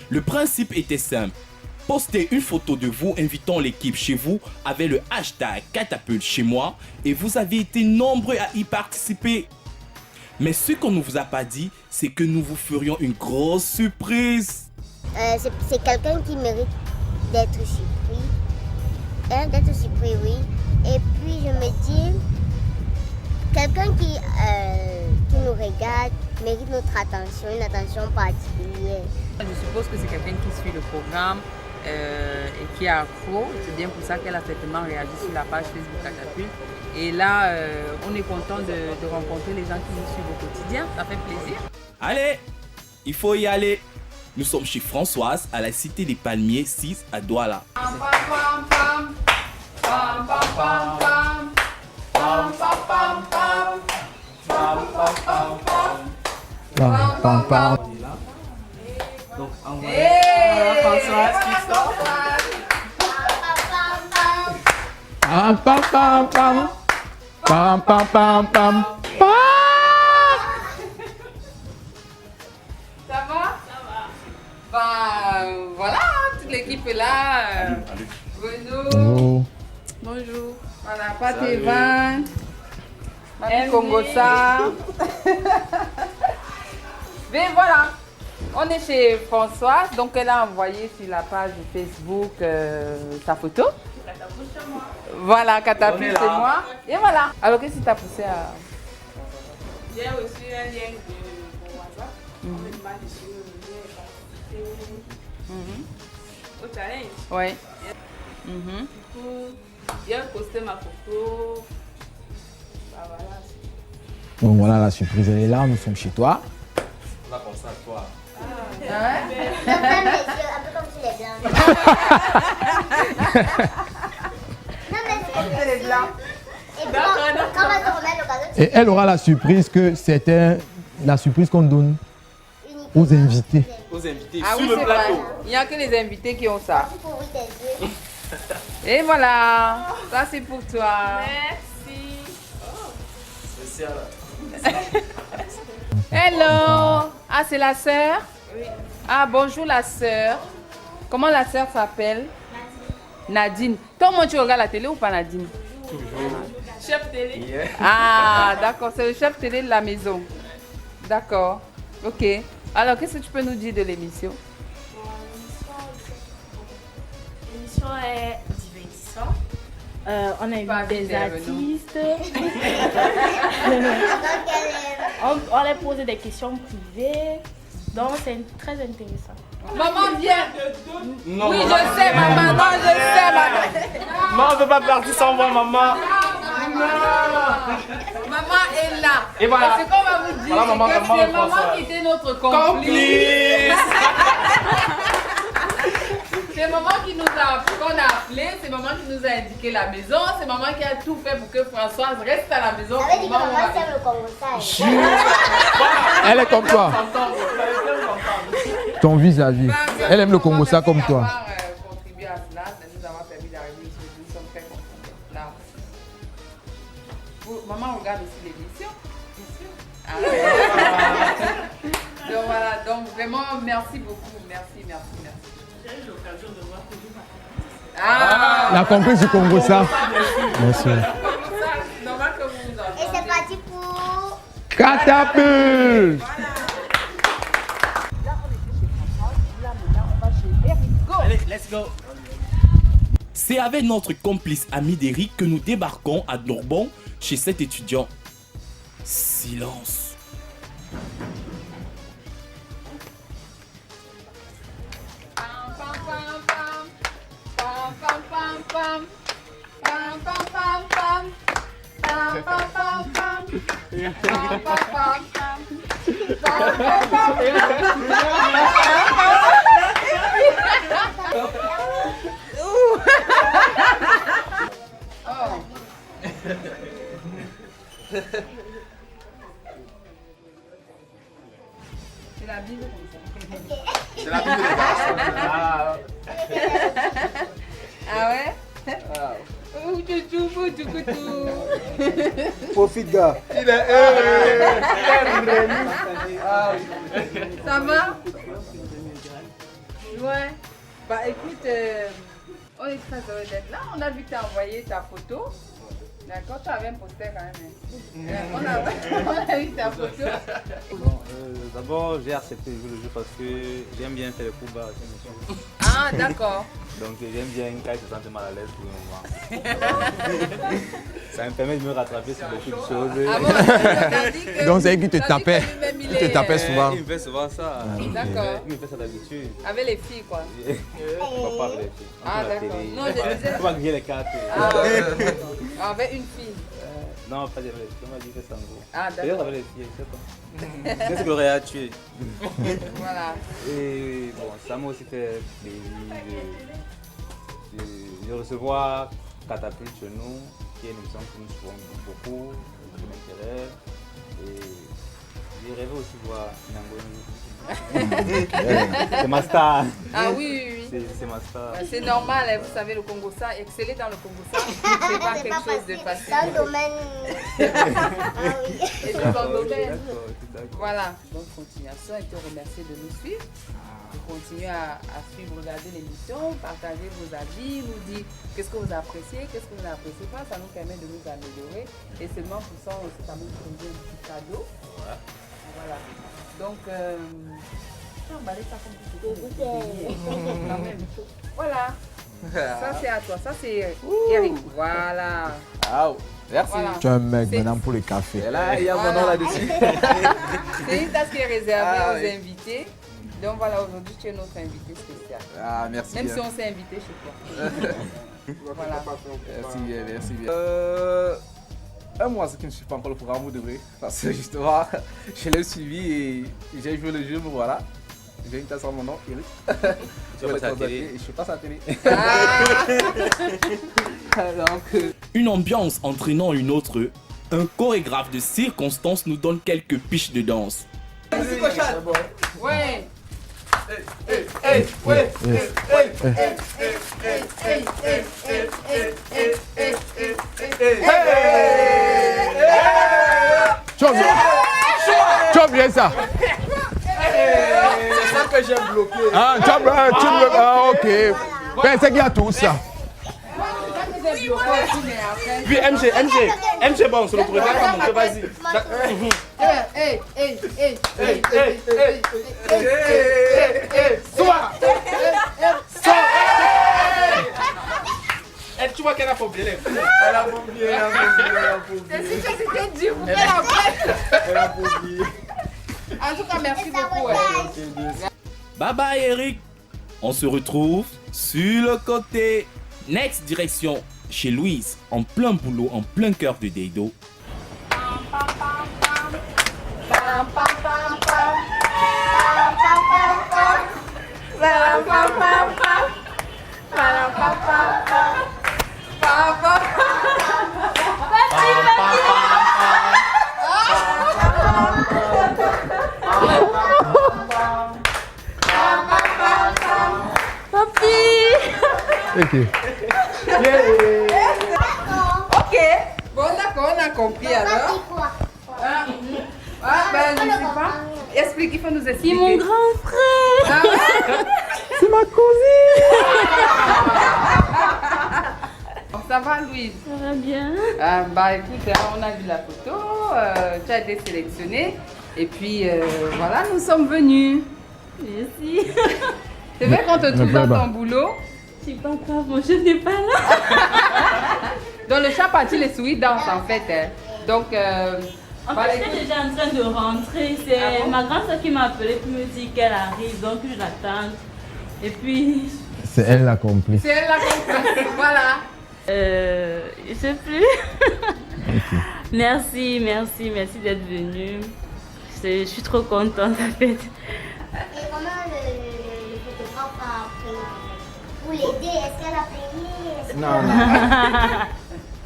Le principe était simple. Postez une photo de vous invitant l'équipe chez vous avec le hashtag Catapulte chez moi et vous avez été nombreux à y participer. Mais ce qu'on ne vous a pas dit, c'est que nous vous ferions une grosse surprise. C'est quelqu'un qui mérite d'être surpris. D'être surpris, oui. Et puis je me dis, quelqu'un qui nous regarde, mérite notre attention, une attention particulière. Je suppose que c'est quelqu'un qui suit le programme et qui est accro. C'est bien pour ça qu'elle a certainement réagi sur la page Facebook Catapulte. Et là, on est content de rencontrer les gens qui nous suivent au quotidien. Ça fait plaisir. Allez, il faut y aller. Nous sommes chez Françoise à la Cité des Palmiers 6 à Douala. Donc, Françoise, Christophe. Pam pam pam pam. Pam pam pam pam. Ça va? Ben, voilà, toute l'équipe est là. Bruno. Bonjour. Voilà, Pat Evan. Mamie Congosa. Mais voilà, on est chez Françoise, donc elle a envoyé sur la page Facebook sa photo. Voilà, Catapulte, c'est moi. Et voilà. Alors, qu'est-ce qui t'a poussé à... J'ai reçu un lien de mon WhatsApp. On me demande de suivre le lien au challenge. Oui. Du coup, j'ai posté ma photo. Bah voilà. Donc voilà, la surprise elle est là, nous sommes chez toi. Là comme ça, toi. Ferme les yeux, un peu comme sur les blancs. Non, mais c'est les blancs. Et puis, quand on va te remettre l'occasion, Et elle aura la surprise que c'était la surprise qu'on donne aux invités. Aux invités Ah sur oui, le c'est plateau. vrai. Il n'y a que les invités qui ont ça. pour ouvrir tes yeux. Et voilà, ça c'est pour toi. Merci. Spécial. Hello. Ah, c'est la sœur? Oui. Ah, bonjour la sœur. Comment la sœur s'appelle? Nadine. Toi, moi, tu regardes la télé ou pas, Nadine? Toujours. Chef télé. Ah, d'accord, c'est le chef télé de la maison. D'accord, ok. Alors, qu'est-ce que tu peux nous dire de l'émission? L'émission est divertissante. On invite des artistes. on leur pose des questions privées. Donc, c'est très intéressant. Maman, viens. Non, Oui, maman, je sais, viens. maman. Non, je sais, maman. Maman, on ne peut pas partir sans voir maman. Maman est là. Et voilà. Et ce qu'on va vous dire, Voilà, maman, c'est que maman, c'est maman François. qui était notre complice. C'est maman qui nous a, qu'on a appelé, c'est maman qui nous a indiqué la maison, c'est maman qui a tout fait pour que Françoise reste à la maison. Ça veut dire que maman sert le Congo. Elle est comme toi. Ton vis-à-vis. Elle aime le Congo ça comme toi. Contribuer à cela, ça nous a permis d'arriver ici. Nous sommes très contents. Là. Maman regarde aussi l'émission. Bien sûr. Donc voilà, donc vraiment merci beaucoup. Merci. J'ai eu l'occasion de voir que vous Ah, La comprise du Congo ça. Merci. normal que vous vous Et c'est parti pour... Catapulte. Allez, let's go. C'est avec notre complice ami d'Eric que nous débarquons à Dourbon chez cet étudiant. Silence. C'est la Bible comme ça. C'est la Bible des garçons. Ah ouais? Profite gars. Il est Ça va? Ouais. Bah écoute, on est très heureux d'être là. On a vu que tu as envoyé ta photo. D'accord, tu avais un poster quand même. On a vu ta photo. Bon, d'abord, j'ai accepté de jouer le jeu parce que j'aime bien faire les coups bas. Ah, d'accord. Donc j'aime bien quand ils se sentent mal à l'aise pour le moment. Ça me permet de me rattraper sur beaucoup de choses. Ah bon, donc c'est qu'il te tapait. Il te tapait souvent. Il me fait souvent ça. D'accord. Il me fait ça d'habitude. Avec les filles, quoi. Pas avec les filles. Ah, d'accord. Non, je disais. Faut pas que j'ai les cartes. Avec une fille. Non, pas avec les filles. On m'a dit que c'est en gros. Ah, d'accord. D'ailleurs, avec les filles, je sais pas. Qu'est-ce que l'aurait tué? Voilà. Et bon, ça m'a aussi fait plaisir de recevoir Catapulte chez nous, qui est une émission que nous suivons beaucoup d'intérêt. Et j'ai rêvé aussi de voir Nango. C'est ma star. Ah oui. C'est ma star. C'est normal, hein, vous savez, le Congo ça, exceller dans le Congo ça, c'est pas quelque chose de facile. C'est un domaine. Et c'est ton domaine. Voilà. Bonne continuation et te remercier de nous suivre. De continuer à suivre, regarder l'émission, partager vos avis, nous dire qu'est-ce que vous appréciez, qu'est-ce que vous n'appréciez pas, ça nous permet de nous améliorer. Et seulement pour ça, on s'est quand même trouvé un petit cadeau. Ouais. Voilà. Donc, on va aller ça comme quand même. Voilà. Ça c'est à toi, ça c'est Eric. Voilà. Wow. Merci. Voilà. Tu es un mec maintenant pour le café. Et là, il y a mon nom là-dessus. C'est une tasse qui est réservée aux invités. Donc voilà, aujourd'hui tu es notre invité spécial. Ah, merci. Même bien. si on s'est invité chez toi. Voilà. Merci bien, merci bien. Un mois, c'est que je ne suis pas encore le programme de vrai. Parce que justement, je l'ai suivi et j'ai joué le jeu, mais voilà. J'ai une tasse à mon nom, Eric. Je passe à la télé. Donc, Une ambiance entraînant une autre, un chorégraphe de circonstances nous donne quelques piches de danse. Ouais. Tu as bien ça. c'est ça que j'ai bloqué. Ah, ok. Ben, c'est qu'il y a tout ça. Puis MG, bon, sur le projet, vas-y. Tu vois qu'elle a pas oublié. Elle a pas oublié. Elle a pas oublié. En tout cas, merci beaucoup. Bye bye Eric. On se retrouve sur le côté. Next direction chez Louise, en plein boulot, en plein cœur de Deido. Ok. Ok. Bon, d'accord, on a compris alors. Ben, je sais pas. Explique, il faut nous expliquer. C'est mon grand frère. Ah ouais? C'est ma cousine. Ça va, Louise? Ça va bien. Bah écoute, on a vu la photo, tu as été sélectionnée. Et puis voilà, nous sommes venus. Merci. C'est vrai qu'on te trouve dans ton boulot? C'est pas grave, mon chef n'est pas là. Donc le chat parti, les souris dansent en fait. Hein. Donc, en fait, je suis déjà en train de rentrer. C'est ma grande soeur qui m'a appelé pour me dire qu'elle arrive, donc je l'attends. Et puis... C'est elle la complice. C'est elle la complice, voilà. Je sais plus. Okay. Merci d'être venu. Je suis trop contente en fait. Et comment le photographe a payé pour l'aider? Est-ce qu'elle a payé? Non.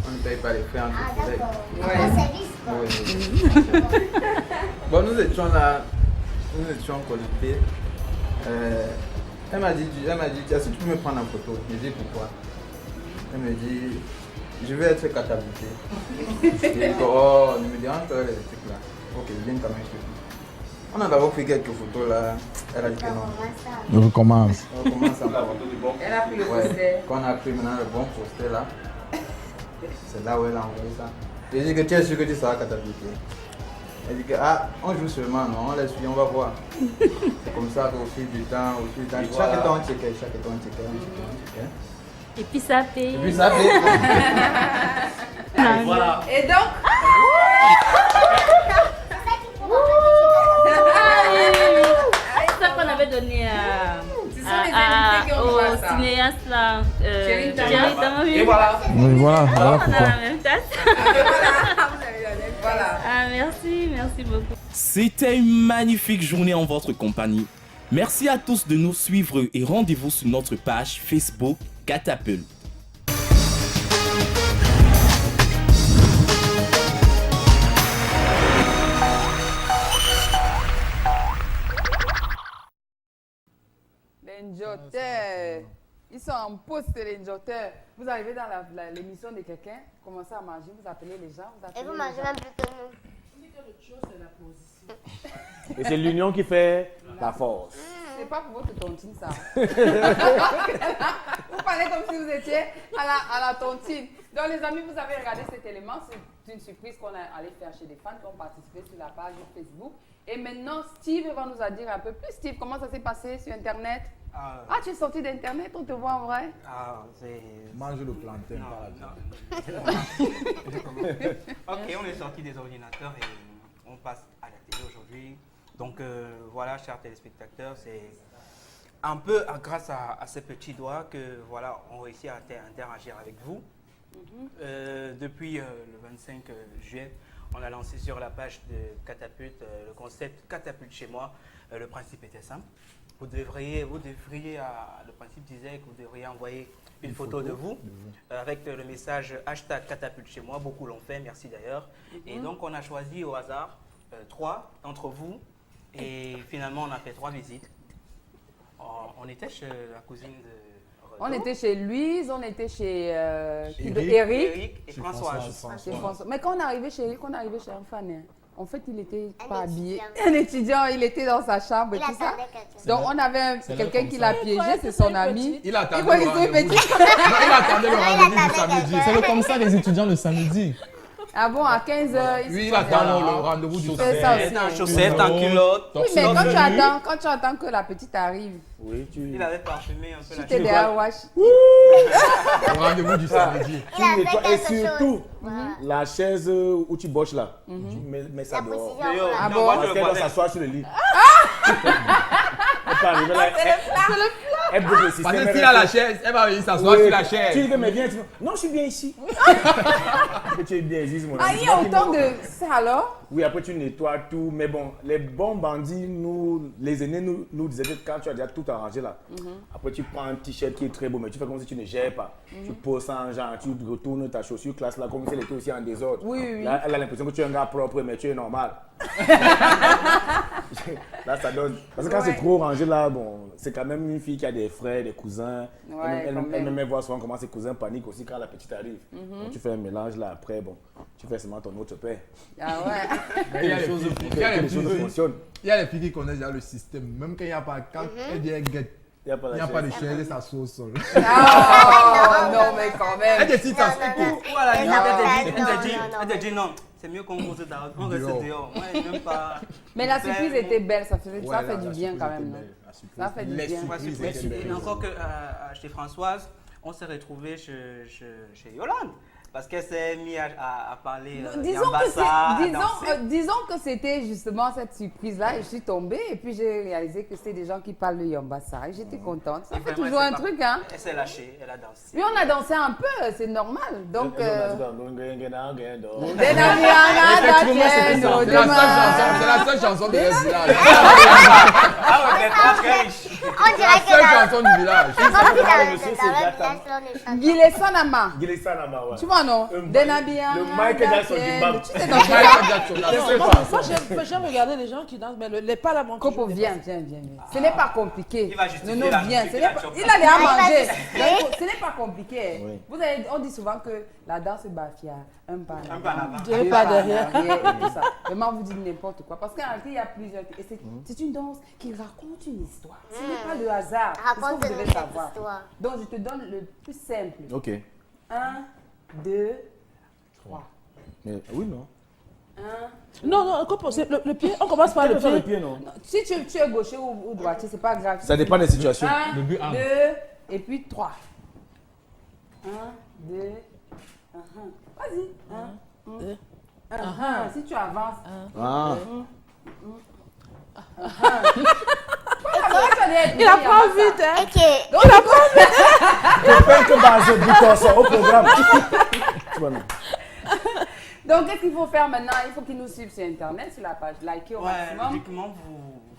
On ne paye pas les frais entre collègues. Ouais. Un service quoi. Bon, nous étions là, nous étions connectés. Elle m'a dit, est-ce que tu peux me prendre en photo? Je dis pourquoi? Elle me dit, je vais être catapulté. Je dis, oh, ne me dérange pas les trucs là. Ok, je viens quand même chez vous. On a d'abord fait quelques photos là. Elle a dit que non. On recommence. On recommence encore. Elle a pris le poster. Quand on a pris maintenant le bon poster là, c'est là où elle a envoyé ça. J'ai dit que tu es sûr que tu seras catapulté. Elle dit que, ah, on joue seulement, non, on laisse, on va voir. C'est comme ça qu'au fil du temps, chaque temps on checkait. Et puis ça paye. Et puis ça paye. Et voilà. Et donc c'est ça qu'on avait donné au cinéaste là. Chérie Tama. Et voilà. Oui, voilà on a pourquoi. la même tasse. Voilà. Ah, merci beaucoup. C'était une magnifique journée en votre compagnie. Merci à tous de nous suivre et rendez-vous sur notre page Facebook Catapulte. Les njoteurs. Ils sont en poste, les njoteurs. Vous arrivez dans l'émission de quelqu'un, vous commencez à manger, vous appelez les gens. Et vous mangez même plus que nous. Et c'est l'union qui fait la force. C'est pas pour votre tontine, ça. Vous parlez comme si vous étiez à la tontine. Donc, les amis, vous avez regardé cet élément. C'est une surprise qu'on est allé faire chez des fans qui ont participé sur la page Facebook. Et maintenant, Steve va nous en dire un peu plus. Steve, comment ça s'est passé sur Internet? Ah, tu es sorti d'Internet, on te voit en vrai? Ah, c'est... Mange le plantain par là. Ok, on est sorti des ordinateurs et on passe à la télé aujourd'hui. Donc voilà, chers téléspectateurs, c'est un peu grâce à ces petits doigts que voilà, on réussit à interagir avec vous. Depuis le 25 juillet, on a lancé sur la page de Catapulte le concept Catapulte chez moi. Le principe était simple. Le principe disait que vous devriez envoyer une photo de vous avec le message hashtag Catapulte chez moi. Beaucoup l'ont fait, merci d'ailleurs. Et donc on a choisi au hasard 3 d'entre vous et finalement on a fait 3 visites. On était chez la cousine de Renaud. On était chez Louise, on était chez Eric et Françoise. Mais quand on est arrivé chez Eric, on est arrivé chez un fan. Hein. En fait, il n'était pas habillé. Un étudiant, il était dans sa chambre et tout ça. Donc, on avait quelqu'un qui l'a piégé, c'est son ami. Il attendait le rendez-vous. Il attendait le rendez-vous du samedi. C'est comme ça les étudiants le samedi. Ah bon, à 15h. Oui, il attend le rendez-vous du samedi. C'est ça aussi. En chaussettes, en culotte. Oui, mais quand tu attends que la petite arrive. Oui, il avait parfumé un peu la Tu t'es derrière Wash. Le rendez-vous du samedi. Et surtout, la chaise où tu boches là, tu mets ça dehors. Ah bon? Parce qu'elle doit s'asseoir sur le lit. Elle peut arriver là. Elle bouge le système. Parce que s'il a la chaise, elle va venir s'asseoir sur la chaise. Tu dis que mais viens, tu dis non, je suis bien ici. Que tu es bien ici, mon ami. Ah, il y a autant de ça alors? Oui, après tu nettoies tout, mais bon, les bons bandits, nous, les aînés, nous disaient que quand tu as déjà tout arrangé là, après tu prends un t-shirt qui est très beau, mais tu fais comme si tu ne gères pas. Tu poses ça en genre, tu retournes ta chaussure classe là, comme si elle était aussi en désordre. Oui. Là, elle a l'impression que tu es un gars propre, mais tu es normal. Là, ça donne. Parce que quand c'est trop rangé là, bon, c'est quand même une fille qui a des frères, des cousins. Elle même voir souvent comment ses cousins paniquent aussi quand la petite arrive. Donc, tu fais un mélange là, après, bon, tu fais seulement ton autre père. Ah ouais. Mais il y a les choses fonctionnent. Il y a les filles qui connaissent déjà le système. Même quand il n'y a pas, quand elle dit guette, il n'y a pas de chaise, ça s'assoit au sol. Ah non, mais quand même. Elle décide ça. Elle te dit non. C'est mieux qu'on reste dehors. Ouais, même pas. Mais la surprise était belle, ça fait du bien quand même. Ça fait du bien. Et encore que chez Françoise, on s'est retrouvés chez Yolande. Parce qu'elle s'est mise à parler disons que c'était justement cette surprise-là et je suis tombée et puis j'ai réalisé que c'était des gens qui parlent le Yambassa et j'étais contente. Ça fait toujours un truc, hein. Elle s'est lâchée, elle a dansé. Oui, on a dansé un peu, c'est normal. Donc... C'est la seule chanson de ce village. Ah ouais, On dirait que la seule chanson du village. Guilé Sanama. Ouais. Tu vois, non? Le Michael Jackson du Bab. Moi, j'aime regarder les gens qui dansent, mais les pas la banque. Copo, viens. Ce n'est pas compliqué. Il va justifier Non, la viens. musique, Il a rien mangé. Donc, ce n'est pas compliqué. On dit souvent que la danse bafia, un pas là. Deux pas derrière. Et tout ça. Vraiment, vous dites n'importe quoi. Parce qu'en réalité, il y a plusieurs. Et c'est une danse qui raconte une histoire. Ce n'est pas le hasard. Raconte ce que vous devez savoir. histoire. Donc, je te donne le plus simple. Ok. 1, 2, 3. Mais oui, non. 1, Non, non, le pied, on commence par le pied. Le pied, non. Si tu es gaucher ou droitier, c'est pas grave. Ça dépend des situations. 1, Le but 2, et puis 3. 1, 2, vas-y. 1, 2. Si tu avances. Il apprend vite, hein. Ok. Il apprend vite. J'espère que dans ce bouton, ça au programme. Donc, qu'est-ce qu'il faut faire maintenant? Il faut qu'ils nous suivent sur Internet, sur la page. Liker au Ouais, maximum. logiquement,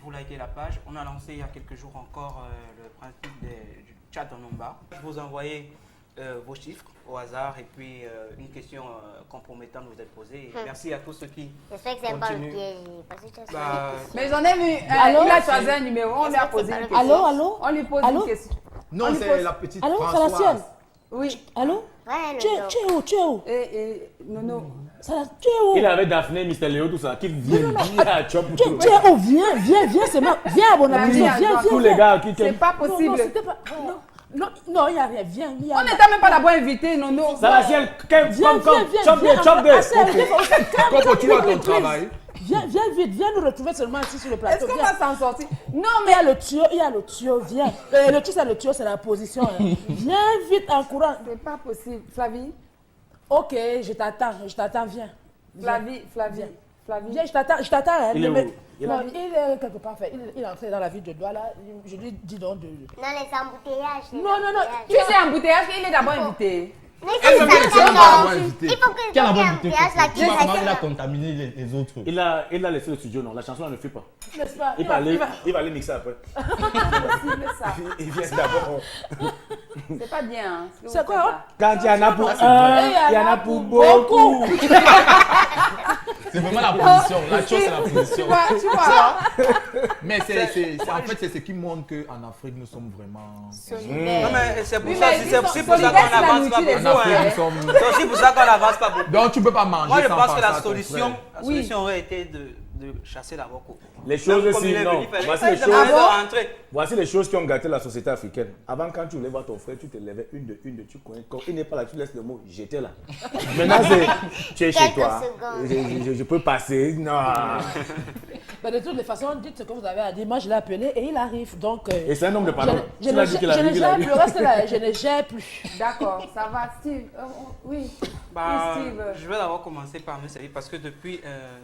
vous likez la page. On a lancé il y a quelques jours encore le principe du chat en nomba. Vous envoyez vos chiffres au hasard et puis une question compromettante vous est posée. Merci à tous ceux qui J'espère que c'est pas le continuent. piège. Parce que tu as Mais j'en ai vu. Allô? Il a choisi un numéro, on lui a posé une question. Allô? On lui pose une question. Non, On lui c'est pose- la petite Allô, c'est la Françoise. sienne. Oui. Allô? Ouais, Tu es où? Tu es où? Non. Tu es où? Il avait Daphné, Mr. Léo, tout ça, qui viennent bien à Chop. Tu es où? Viens, c'est moi. Viens, mon ami. Viens. Tous les gars qui C'est pas possible. Non, c'était pas. Non, il n'y a rien. Viens. On n'était même pas d'abord invité, non. Ça va, viens, Viens. chop des. Coco, tu vois ton travail. Viens vite, viens nous retrouver seulement ici sur le plateau. Est-ce qu'on va s'en sortir? Non, mais il y a le tuyau, viens. Le tuyau, c'est la position. Hein. Viens vite en courant. C'est pas possible. Flavie? Ok, je t'attends, viens. Flavie. Viens, je t'attends. Hein. Il est où? Il est quelque part. Il est entré dans la ville de Douala. Je lui dis donc de... Dans les embouteillages. Non. Tu sais, embouteillage, il est d'abord invité. Mais c'est ça, il faut que Quel le embouteillage là Tu vois comment il a contaminé les autres. Il a laissé le studio, non. La chanson, elle ne fait pas. N'est-ce pas? Il va aller mixer après. Il vient d'abord. C'est pas bien. Hein, c'est quoi? Quand il y en a pour un, il y en a pour beaucoup. C'est vraiment la position. La chose, c'est la position. Tu vois. Mais en fait, c'est ce qui montre qu'en Afrique, nous sommes vraiment... Non, mais c'est pour Oui, ça, mais c'est aussi pour ça qu'on n'avance pas beaucoup. C'est aussi pour ça qu'on n'avance pas beaucoup. Donc, tu peux pas manger. Moi, je sans pense que penser à la ton solution frère. aurait été de chasser d'abord Coco. Les choses Comme aussi, il est non. venu, il Voici fallait les pas choses. demander de rentrer. Voici les choses qui ont gâté la société africaine. Avant, quand tu voulais voir ton frère, tu te levais une de, tu connais. Quand il n'est pas là, tu laisses le mot j'étais là. Maintenant, tu es chez Quelques toi. secondes. Je peux passer. Non. De toutes les façons, dites ce que vous avez à dire. Moi, je l'ai appelé et il arrive. Donc, Et c'est un homme de parole. je Tu l'as dit qu'il arrive, il arrive. le reste là, je ne gère plus. D'accord, ça va, Steve. Oui. Bah, Oui, Steve. je vais d'abord commencer par me servir parce que depuis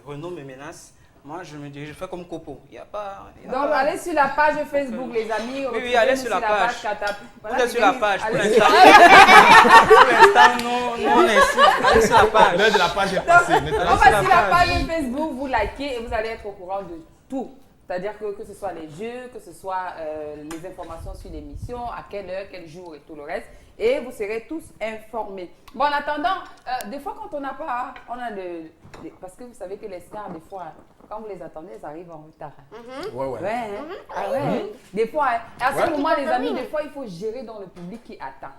Renaud me menace. Moi, je me dis, je fais comme Coco. Il y a pas. Donc, allez sur la page Facebook, les amis. Oui, allez sur la page. Voilà, Vous êtes sur la page pour allez. l'instant. Pour l'instant, non, on est ici. Allez sur la page. L'heure de la page est passée. On va sur la page Facebook, vous likez et vous allez être au courant de tout. C'est-à-dire que ce soit les jeux, que ce soit les informations sur l'émission, à quelle heure, quel jour et tout le reste. Et vous serez tous informés. Bon, en attendant, des fois quand on n'a pas, on a parce que vous savez que les stars, des fois, quand vous les attendez, ils arrivent en retard. Ouais. Ah ouais. Des fois, à ce Ouais. moment, les amis, des fois, il faut gérer dans le public qui attend.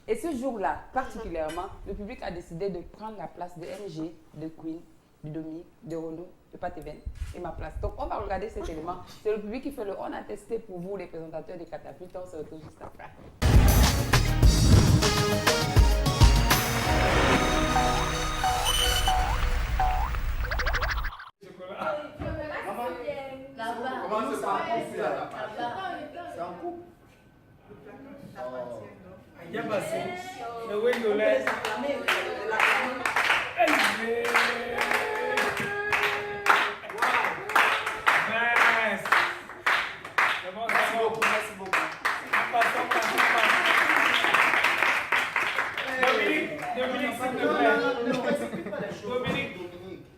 Et ce jour-là, particulièrement, le public a décidé de prendre la place de MG, de Queen, de Dominique, de Renaud, de Pat Even et ma place. Donc, on va regarder cet élément. C'est le public qui fait le on a testé pour vous, les présentateurs des catapultes. On se retrouve juste après.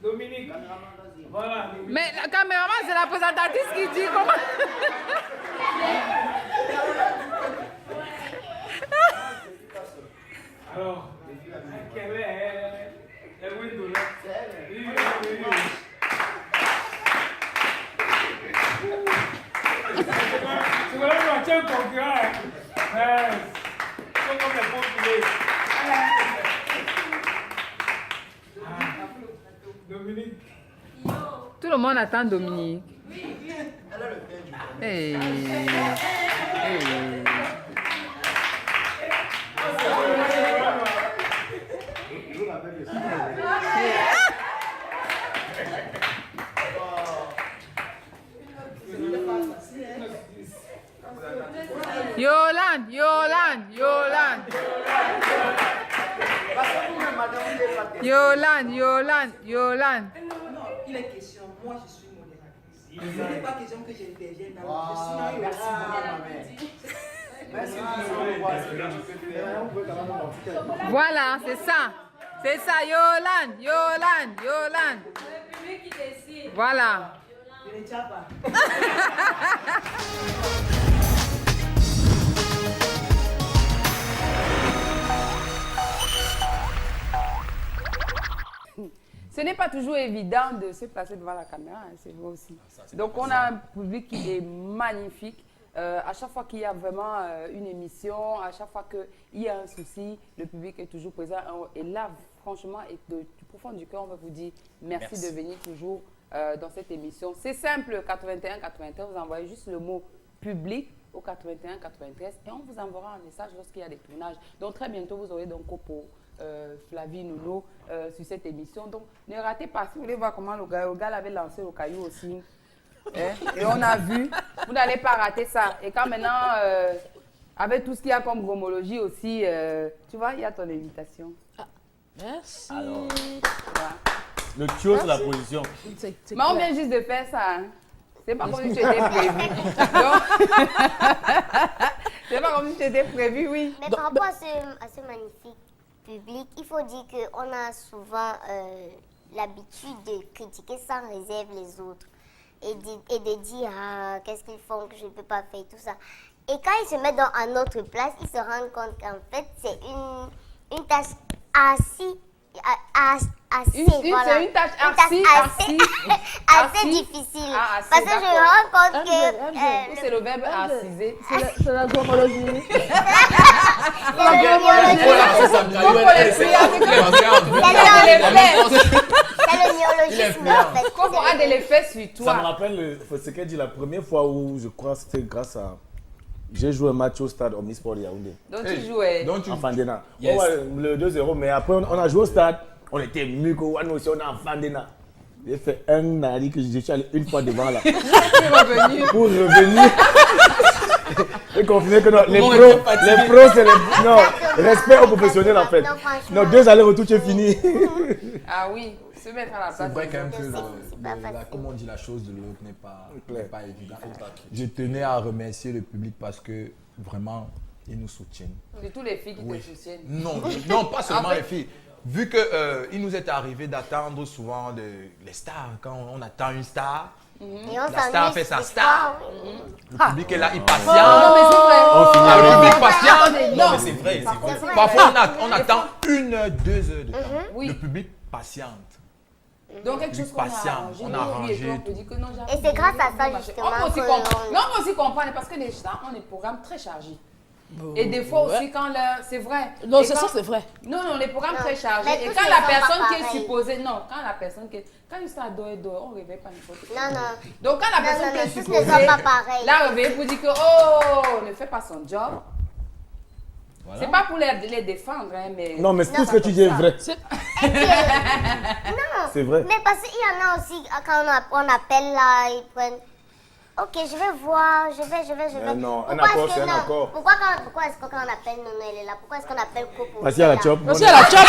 Dominique. Voilà. Mais la caméraman, c'est la présentatrice qui dit comment. Alors, quelle est la window là? Oui. C'est voilà, on tient le concurrent. C'est comme les Portugais. Dominique. Tout le monde attend Dominique. Hey. Yolan. Non, il est question, moi je suis modératrice. Ce n'est pas question que j'intervienne dans le Voilà, c'est ça. C'est ça, Yolan. Voilà. Ce n'est pas toujours évident de se placer devant la caméra, hein, c'est vrai aussi. Donc on a un public qui est magnifique. À chaque fois qu'il y a vraiment une émission, à chaque fois qu'il y a un souci, le public est toujours présent. Et là, franchement, et du profond du cœur, on va vous dire merci. De venir toujours dans cette émission. C'est simple, 81-93, vous envoyez juste le mot public au 81-93 et on vous enverra un message lorsqu'il y a des tournages. Donc très bientôt, vous aurez donc pour Flavie Nono sur cette émission. Donc ne ratez pas, si vous voulez voir comment le gars l'avait lancé au caillou aussi. Et on a vu, vous n'allez pas rater ça. Et quand maintenant, avec tout ce qu'il y a comme gomologie aussi, tu vois, il y a ton invitation. Merci. Alors, le tuyau, c'est la position. Mais on vient juste de faire ça. Hein. C'est pas comme si tu étais prévu. C'est pas comme si tu étais prévu, oui. Mais par rapport à ce magnifique public, il faut dire qu'on a souvent l'habitude de critiquer sans réserve les autres. Et de dire qu'est-ce qu'ils font que je ne peux pas faire, tout ça. Et quand ils se mettent à notre place, ils se rendent compte qu'en fait, c'est une tâche assez difficile. Parce que je me rends compte que... c'est le verbe assiser. C'est la gomologie. C'est le néologisme, en fait. Qu'on aura de l'effet sur toi. Ça me rappelle ce qu'elle dit la première fois où je crois que c'était grâce à... J'ai joué un match au stade Omnisport de Yaoundé. Donc tu jouais en Fandena. Yes. Oh, ouais, le 2-0, mais après on a joué au stade. On était mieux que Wano aussi, on est en Fandena. J'ai fait un nari que je suis allé une fois devant là. Pour revenir. Et confirmer que non, les pros c'est les... Non, respect aux professionnels en fait. Non, 2 allers-retours, tu es fini. Ah oui, se mettre à la place. C'est vrai quand même que, comme on dit, la chose de l'autre n'est pas évidente. Je tenais à remercier le public parce que vraiment, ils nous soutiennent. C'est tous les filles qui te soutiennent. Non, pas seulement les filles. Vu qu'il nous est arrivé d'attendre souvent les stars, quand on attend une star, la star fait sa star, le public est là, il patiente. Le public patiente. Non, mais c'est vrai. Parfois, on attend 1 heure, 2 heures de temps. Le public patiente. Donc quelque chose on a arrangé. Et c'est grâce à ça justement on peut aussi comprendre parce que les stars ont des programmes très chargés. Et des fois aussi quand c'est vrai. Non, c'est ça, c'est vrai. Non, les programmes très chargés. Et quand la personne qui est supposée, quand une star dort, on ne réveille pas n'importe qui. Non. Donc quand la personne qui est supposée, la réveille pour dire que ne fait pas son job. Voilà. C'est pas pour les défendre, hein, mais... Non, mais tout ce que tu dis est vrai. Non, c'est vrai. Mais parce qu'il y en a aussi, quand on appelle là, ils prennent... Ok, je vais voir, je vais. Non, un accord, c'est un accord. Pourquoi est-ce que quand on appelle Nono, elle est là? Pourquoi est-ce qu'on appelle Coco? Parce qu'il y a la chop. Parce qu'il y a la chop.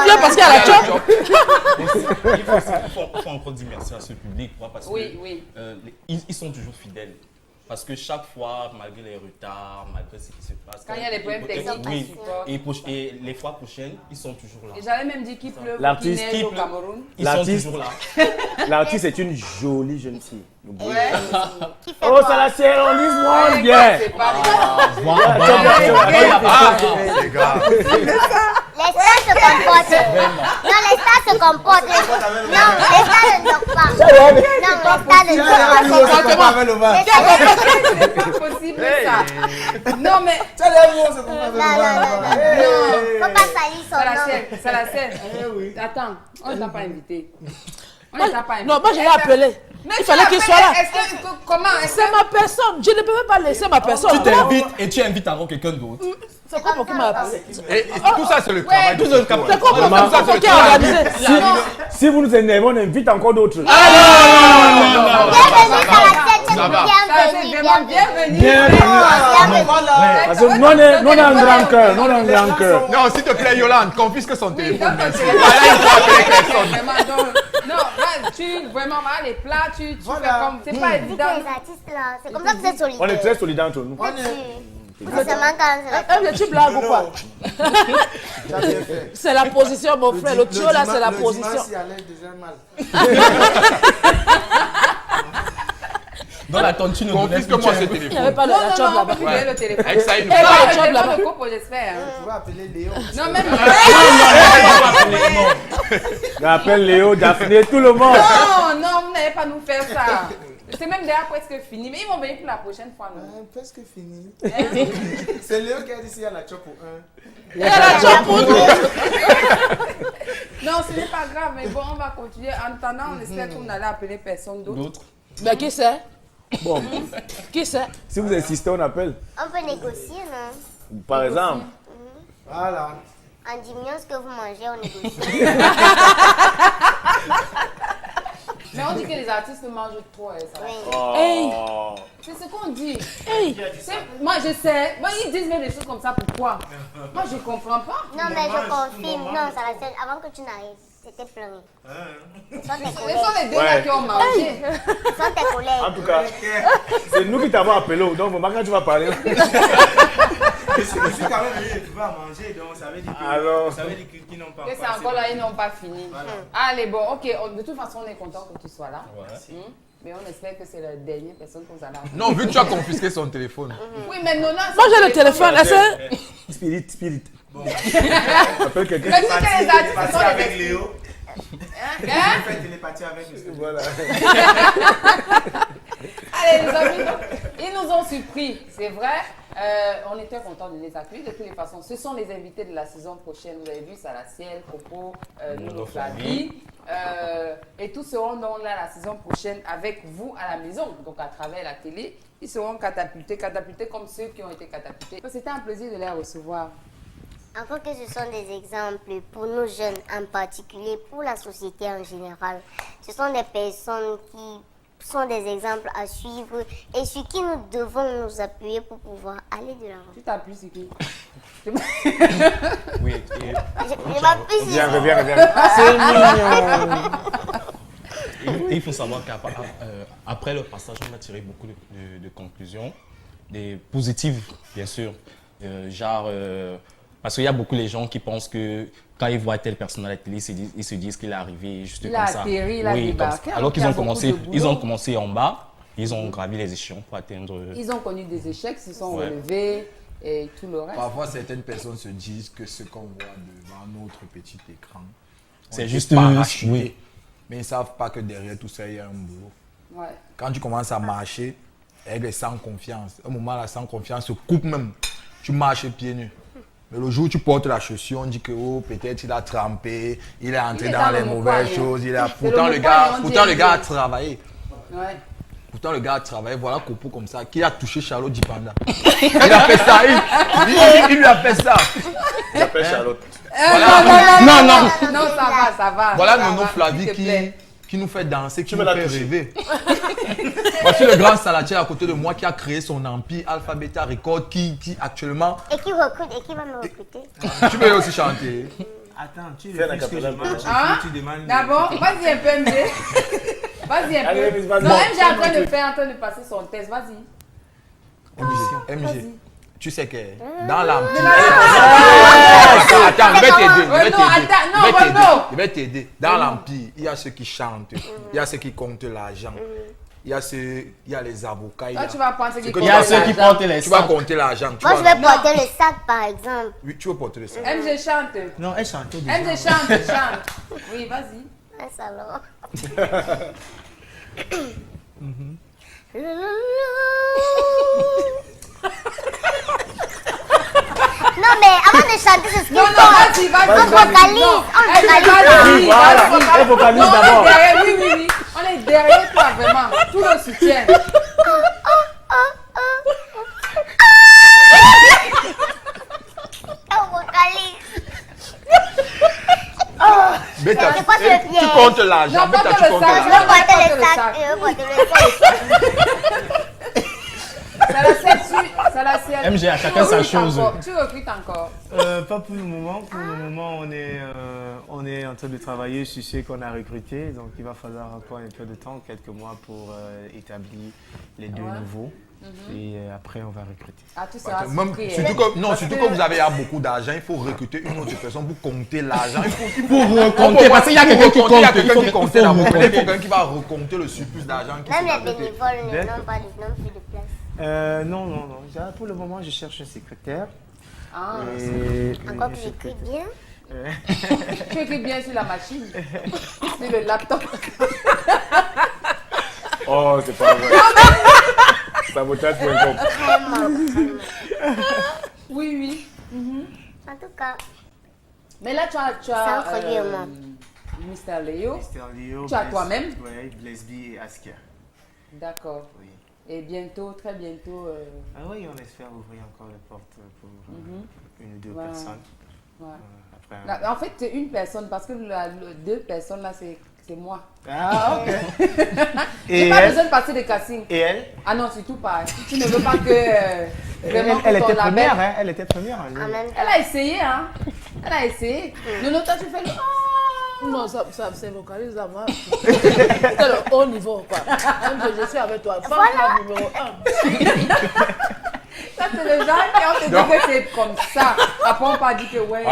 Non, parce qu'il y a la chop. Il faut encore dire merci à ce public. Parce que ils sont toujours fidèles. Parce que chaque fois, malgré les retards, malgré ce qui se passe... Quand il y a des problèmes techniques, et les fois prochaines, ils sont toujours là. Et j'avais même dit qu'il pleut, qu'il neige au Cameroun. Ils sont toujours là. L'artiste est une jolie jeune fille. Ouais. Oh, ça la serre, on dit moi bien. C'est grave. Les stars se comportent. Non, les stars se comportent. Non, les stars ne dorment pas. Non, les stars ne dorment pas. C'est pas possible ça. Non, mais... Non, faut pas salir son nom. C'est la scène. Attends, on ne t'a pas invité. Non, moi je l'ai appelé. Il fallait qu'il soit là. Comment? C'est ma personne. Je ne peux même pas laisser ma personne. Tu t'invites et tu invites encore quelqu'un d'autre. C'est quoi pour qui m'a appelé? Tout ça, c'est le travail. C'est quoi pour qui a organisé? Si vous nous énervez, on invite encore d'autres. Bienvenue dans la tête. Ça va. C'est vraiment bienvenue. Parce que nous, on a un grand cœur. Nous, on a un grand cœur. Non, s'il te plaît, Yolande, confisque son téléphone. Merci. Non, tu vraiment les plats, tu fais comme. C'est pas évident. Les artistes là, c'est comme ça que vous êtes solidaires. On est très solidaires entre nous. Tu blagues ou quoi? C'est la position, mon frère. Le tuyau là, c'est la position. Dans la tente, tu ne confisque-moi ce téléphone. Il n'y avait pas de la job là-bas. Le téléphone. Avec ça, il nous parle. parle. J'ai pas de couple, j'espère. Vous pouvez appeler Léo. Non, même. J'appelle Léo, Daphné, tout le monde. Non, vous n'allez pas nous faire ça. C'est même déjà presque fini, mais ils vont venir pour la prochaine fois. Presque fini. C'est Léo qui a dit s'il y a la chop pour un. Il y a la chop pour deux. Non, ce n'est pas grave, mais bon, on va continuer. En attendant, on espère qu'on allait appeler personne d'autre. Mais qui c'est? Bon. Qui c'est? Si vous insistez, on appelle. On peut négocier, non? Par exemple. Voilà. En diminuant ce que vous mangez, on négocie. Mais on dit que les artistes mangent trop. Ça. Oh. Hey. C'est ce qu'on dit. Hey. Moi, je sais. Moi, ils disent même des choses comme ça. Pourquoi? Moi, je ne comprends pas. Non, mais je confirme. Non, ça va être avant que tu n'arrives. C'était pleuré. Ce sont les deux là qui ont mangé. Ce sont tes collègues. En tout cas, c'est nous qui t'avons appelé. Donc, quand tu vas parler. Je suis quand même venu les trouver à manger, donc ça veut dire qu'ils n'ont pas. Que c'est encore là, ils n'ont pas fini. Voilà. Allez, bon, ok. De toute façon, on est content que tu sois là. Ouais. Mais on espère que c'est la dernière personne qu'on s'en a. Non, vu que tu as confisqué son téléphone. Oui, mais non, moi j'ai le téléphone. Spirit. Bon. Appelle quelqu'un. Mais dis que les artistes sont avec Léo. Hein? Fais télépathie avec monsieur. Voilà. Allez, les amis, ils nous ont surpris, c'est vrai. On était contents de les accueillir de toutes les façons. Ce sont les invités de la saison prochaine. Vous avez vu, Sarah-Ciel, Coco, Nono Flavie. Et tous seront donc là la saison prochaine avec vous à la maison, donc à travers la télé. Ils seront catapultés comme ceux qui ont été catapultés. C'était un plaisir de les recevoir. Encore que ce sont des exemples pour nous jeunes en particulier, pour la société en général. Ce sont des personnes qui sont des exemples à suivre et sur qui nous devons nous appuyer pour pouvoir aller de l'avant. Tu t'appuies sur qui? Oui. Je m'appuie sur Viens. C'est mignon. Il faut savoir qu'après le passage, on a tiré beaucoup de conclusions, des positives, bien sûr. Parce qu'il y a beaucoup de gens qui pensent que quand ils voient telle personne à la télé, ils se disent qu'il est arrivé juste comme ça. Il a débarqué. Alors qu'ils ont commencé en bas, ils ont gravi les échelons pour atteindre... Ils ont connu des échecs, ils se sont relevés et tout le reste. Parfois, certaines personnes se disent que ce qu'on voit devant notre petit écran, c'est juste parachuté. Oui. Mais ils ne savent pas que derrière tout ça, il y a un boulot. Ouais. Quand tu commences à marcher, avec les sans confiance, un moment, la sans confiance se coupe même. Tu marches pieds nus. Mais le jour où tu portes la chaussure, on dit que peut-être il a trempé, il est entré dans les mauvaises choses. Pourtant, le gars a travaillé. Ouais. Pourtant, le gars a travaillé. Voilà Copo comme ça, qui a touché Charlotte Dipanda. Il a fait ça. Il lui a fait ça. Il appelle Charlotte. Non, ça va. Voilà Nono Flavie qui nous fait danser, qui nous fait rêver. Voici le grand salatier à côté de moi qui a créé son empire Alpha Beta Record qui actuellement... Et qui recrute, et qui va me recruter. Tu peux aussi chanter. Attends, tu refuses que je mange, tu demandes... D'abord, vas-y un peu MG. Vas-y un peu. Non, MG est en train de passer son test, vas-y. MG. Tu sais que dans l'empire... Attends, je vais t'aider. Dans l'empire, il y a ceux qui chantent, il y a ceux qui comptent l'argent. Il y a les avocats. Tu vas penser qu'il y a ceux qui portent les sacs. Tu vas compter l'argent. Moi, je vais porter le sac, par exemple. Oui, tu veux porter le sac. MG chante. Non, elle chante déjà. MG chante. Oui, vas-y. Un salon. Non, mais avant de chanter, c'est ce qu'il faut. On vocalise. On vocalise d'abord. Oui. On est derrière toi, vraiment. Tout le soutien. On vocalise. Beta, tu comptes l'argent. Beta, tu comptes l'argent. Je vais porter le sac. MG, à chacun sa chose. Tu recrutes encore? Pas pour le moment. Pour le moment, on est en train de travailler sur ce qu'on a recruté. Donc, il va falloir encore un peu de temps, quelques mois, pour établir les deux nouveaux. Et après, on va recruter. Ah, tout ça. Surtout que vous avez beaucoup d'argent, il faut recruter une autre personne pour compter l'argent. Pour compter, parce qu'il y a quelqu'un qui compte. Il y a quelqu'un qui compte d'abord. Il faut quelqu'un qui va recompter le surplus d'argent. Même les bénévoles n'ont plus de place. Non. Pour le moment, je cherche un secrétaire. Ah, encore que j'écris bien. Tu écris bien sur la machine, sur le laptop. Oh, c'est pas vrai. Sabotage.com. Oui. En tout cas. Mais là, tu as Mr. Léo. Tu as toi-même. Oui, Blesby et Askia. D'accord. Oui. Et bientôt, très bientôt. Ah oui, on espère ouvrir encore les portes pour une ou deux personnes. Ouais. Après, Là, en fait, une personne, parce que deux personnes là, c'est moi. Ah, ok. J'ai pas besoin de passer des castings. Et elle? Ah non, surtout pas. Tu ne veux pas que. Vraiment elle était ton première, label- hein? Elle était première. Elle a essayé, hein. Elle a essayé. Non, toi, tu fais le. Non, ça c'est vocalise là, moi. C'est le haut niveau, quoi. Même que je suis avec toi. Femme club numéro 1. Ça, c'est le genre qui ont te dit que c'est comme ça. Après, on pas dit que ouais.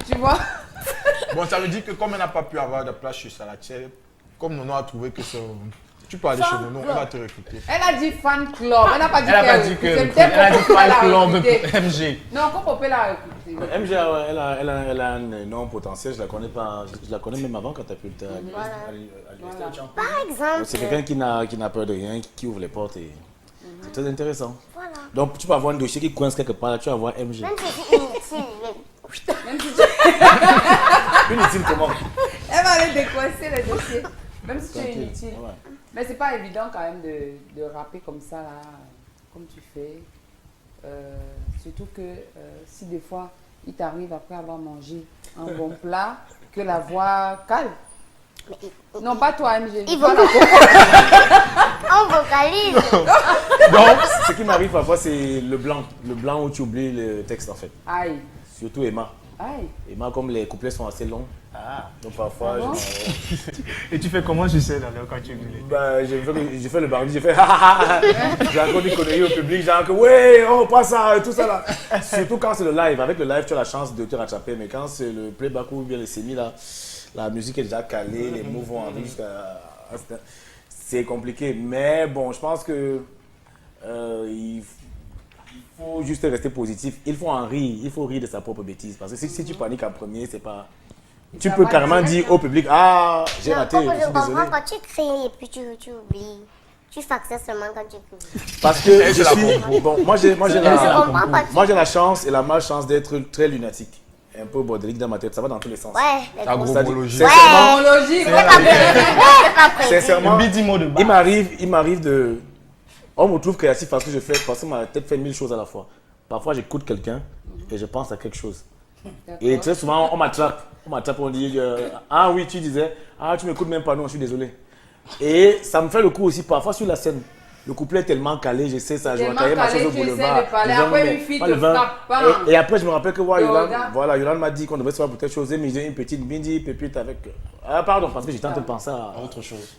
Tu vois? Bon, ça veut dire que comme elle n'a pas pu avoir de place chez Salatiel, comme Nono a trouvé que tu peux aller chez Nono, elle va te recruter. Elle a dit fan club. Elle n'a pas dit Elle a pas dit que. Elle a dit fan club MG. Non, qu'on peut la recruter. MG, elle a un énorme potentiel. Je la connais pas. Je la connais même avant quand tu as pu le à l'université. Par exemple. C'est quelqu'un qui n'a peur de rien, qui ouvre les portes et c'est très intéressant. Voilà. Donc tu peux avoir un dossier qui coince quelque part, là, tu vas voir MG. Même si c'est inutile. Inutile comment? Elle va aller décoincer le dossier. Même si tu es Tranquille. inutile. Ouais. Mais c'est pas évident quand même de rapper comme ça, là, comme tu fais. Surtout que si des fois, il t'arrive après avoir mangé un bon plat, que la voix calme. Non, pas toi, MG. Il on vocalise. Donc, ce qui m'arrive parfois, c'est le blanc. Le blanc où tu oublies le texte en fait. Aïe. Surtout Emma. Aïe. Emma, comme les couplets sont assez longs. Donc parfois, Ah bon? Et tu fais comment tu sais alors quand tu oublies je fais le bandit, je fais j'ai encore des conneries au public, genre que ouais, on prend ça, tout ça là. Surtout quand c'est le live. Avec le live, tu as la chance de te rattraper, mais quand c'est le playback ou bien le semi là, la musique est déjà calée, les mots vont arriver jusqu'à. C'est compliqué, mais bon, je pense que il faut juste rester positif. Il faut en rire, il faut rire de sa propre bêtise. Parce que si tu paniques en premier, c'est pas. Tu peux carrément dire au public, ah, j'ai raté, je suis désolé. Quand tu cries et puis tu oublies. Tu factures seulement quand tu cries. Parce que je suis. Bon, moi j'ai la chance et la malchance d'être très lunatique. Un peu bordélique dans ma tête, ça va dans tous les sens. Ouais, agromologie. Sincèrement, il m'arrive de. On me trouve créatif parce que parce que ma tête fait 1000 choses à la fois. Parfois, j'écoute quelqu'un et je pense à quelque chose. Et très souvent, on m'attrape. On dit ah oui, tu disais, ah tu m'écoutes même pas, non, je suis désolé. Et ça me fait le coup aussi, parfois sur la scène. Le couplet est tellement calé, je sais ça, je vois tailler ma chose au boulevard. Et après, je me rappelle que Yoran m'a dit qu'on devait se faire pour telle chose, mais j'ai une petite bindi, pépite avec. Ah, pardon, parce que j'étais en train de penser à autre chose.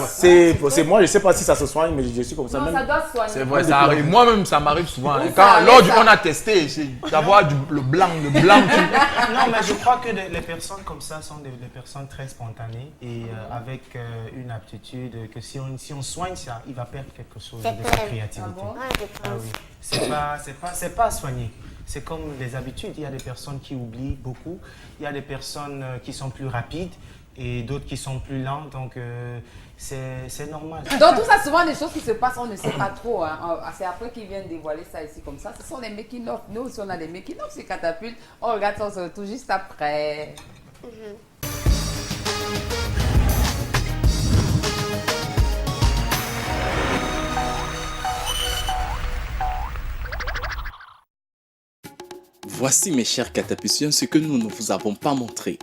C'est moi, je sais pas si ça se soigne, mais je suis comme ça. Non, ça doit se soigner. C'est vrai, ça arrive. Moi-même, ça m'arrive souvent. On a testé, c'est d'avoir le blanc. Non, mais je crois que les personnes comme ça sont des personnes très spontanées et avec une aptitude que si on soigne ça, il va perdre quelque chose de sa créativité. Ah oui. C'est pas soigner. C'est comme les habitudes. Il y a des personnes qui oublient beaucoup. Il y a des personnes qui sont plus rapides et d'autres qui sont plus lentes. Donc, c'est normal. Donc, tout ça, souvent, des choses qui se passent, on ne sait pas trop. Hein. C'est après qu'ils viennent dévoiler ça ici comme ça. Ce sont les making-of. Nous aussi, on a des making-of, c'est Catapulte. On regarde ça, on se retrouve juste après. Voici mes chers catapultiens ce que nous ne vous avons pas montré.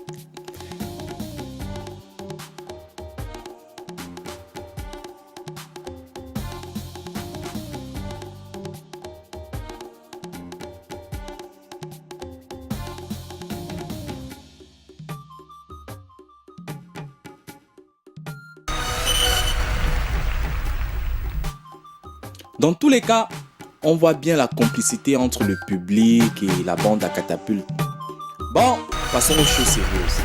Dans tous les cas, on voit bien la complicité entre le public et la bande à catapulte. Bon, passons aux choses sérieuses.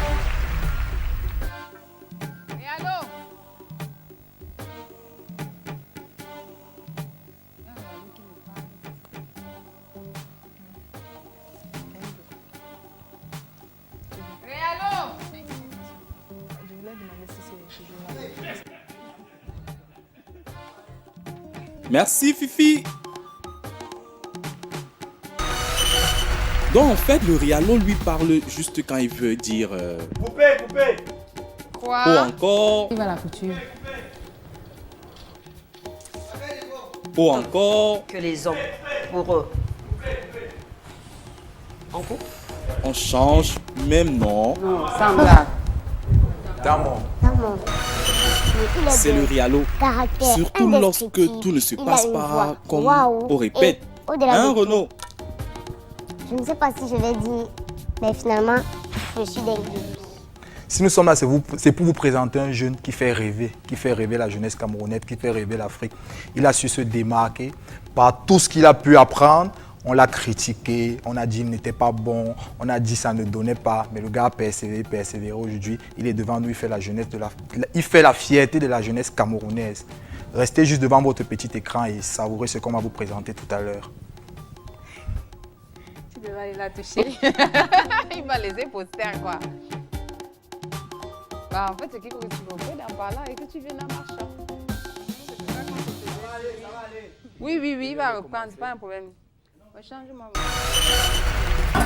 Merci Fifi. Donc en fait, le Rialo lui parle juste quand il veut dire... Coupez. Quoi? Ou encore... Il va la couture. Ou encore... Que les hommes, pour eux. En couple? On change, même non. Non, sans blague. Damon. C'est le Rialo. Caractère Surtout lorsque indestructible. tout ne se Il a passe une pas voix. comme Waouh. on répète. Et au-delà Hein, de tout, Renaud? Je ne sais pas si je vais dire, mais finalement, je suis dingue de lui. Si nous sommes là, c'est pour vous présenter un jeune qui fait rêver la jeunesse camerounaise, qui fait rêver l'Afrique. Il a su se démarquer par tout ce qu'il a pu apprendre. On l'a critiqué, on a dit qu'il n'était pas bon, on a dit que ça ne donnait pas, mais le gars a persévéré aujourd'hui. Il est devant nous, il fait la fierté de la jeunesse camerounaise. Restez juste devant votre petit écran et savourez ce qu'on va vous présenter tout à l'heure. Tu devrais aller la toucher. Il m'a laissé poster quoi. Bah, en fait, c'est qu'il faut que tu reprennes par là et que tu viennes en marchant. Oui, il va reprendre, c'est pas un problème. Change-moi.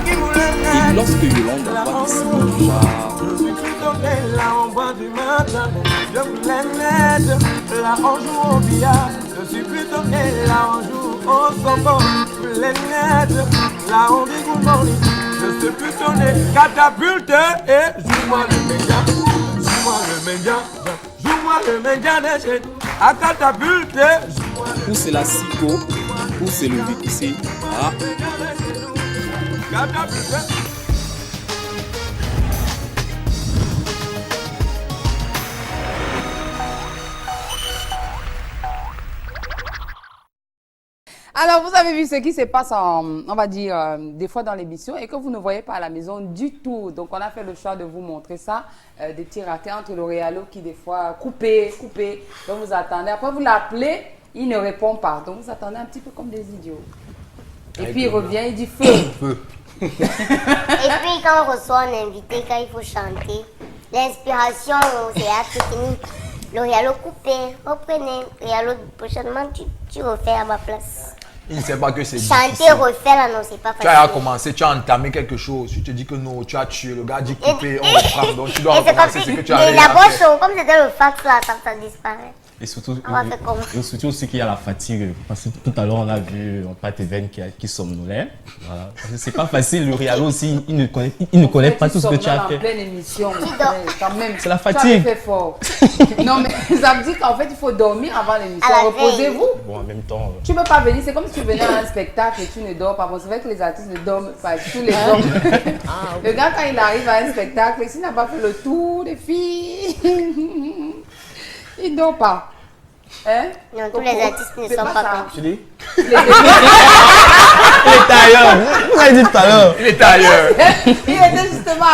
Et lorsque Yolande voit ici déjà... Je suis tombé là en bas du matin. Je voulais naître, là on joue au billard. Je suis plus tombé là on joue au softball. Je voulais naître, là on dit good morning. Je suis plus tombé, catapulte et joue-moi le média. Joue-moi le média. Joue-moi le média des jeunes. À catapulte. Ou c'est la Sico, ou c'est le VQC. Ah. Alors, vous avez vu ce qui se passe, on va dire, des fois dans l'émission et que vous ne voyez pas à la maison du tout. Donc, on a fait le choix de vous montrer ça, des petits ratés entre le Rialo qui, des fois, coupé. Donc, vous attendez. Après, vous l'appelez, il ne répond pas. Donc, vous attendez un petit peu comme des idiots. Et puis, il revient, il dit feu. Et puis, quand on reçoit un invité, quand il faut chanter, l'inspiration, c'est à technique. Le Rialo coupé, reprenez. Rialo, prochainement, tu refais à ma place. Il ne sait pas que c'est Chanter, difficile. refaire, là, non, c'est pas Tu facile. as commencé, tu as entamé quelque chose. Tu te dis que non, tu as tué. Le gars dit couper, on reprend. Donc tu dois Et c'est comme recommencer si ce que tu as la déjà broche, fait. comme c'était le fax, là, ça disparaît. Et surtout, On va faire comment? surtout aussi qu'il y a la fatigue. Parce que tout à l'heure, on a vu un pâte veine qui somnolait. Voilà. C'est pas facile. Le Rialo aussi, il ne connaît pas tout ce que tu as fait. En pleine émission, quand même. C'est la Tu avais fatigue. fait fort. Non, mais ça me dit qu'en fait, il faut dormir avant l'émission. À la Reposez-vous. Bon, en même temps... Tu ne peux pas venir, c'est comme si tu venais à un spectacle et tu ne dors pas. Bon, c'est vrai que les artistes ne dorment pas, tous les hommes. Le gars, quand il arrive à un spectacle, s'il n'a pas fait le tour des filles, il ne dort pas. Hein? Non, tous les artistes ne sont pas comme Tu dis? Il est ailleurs. Vous avez dit tout à l'heure. Il est ailleurs. Il était justement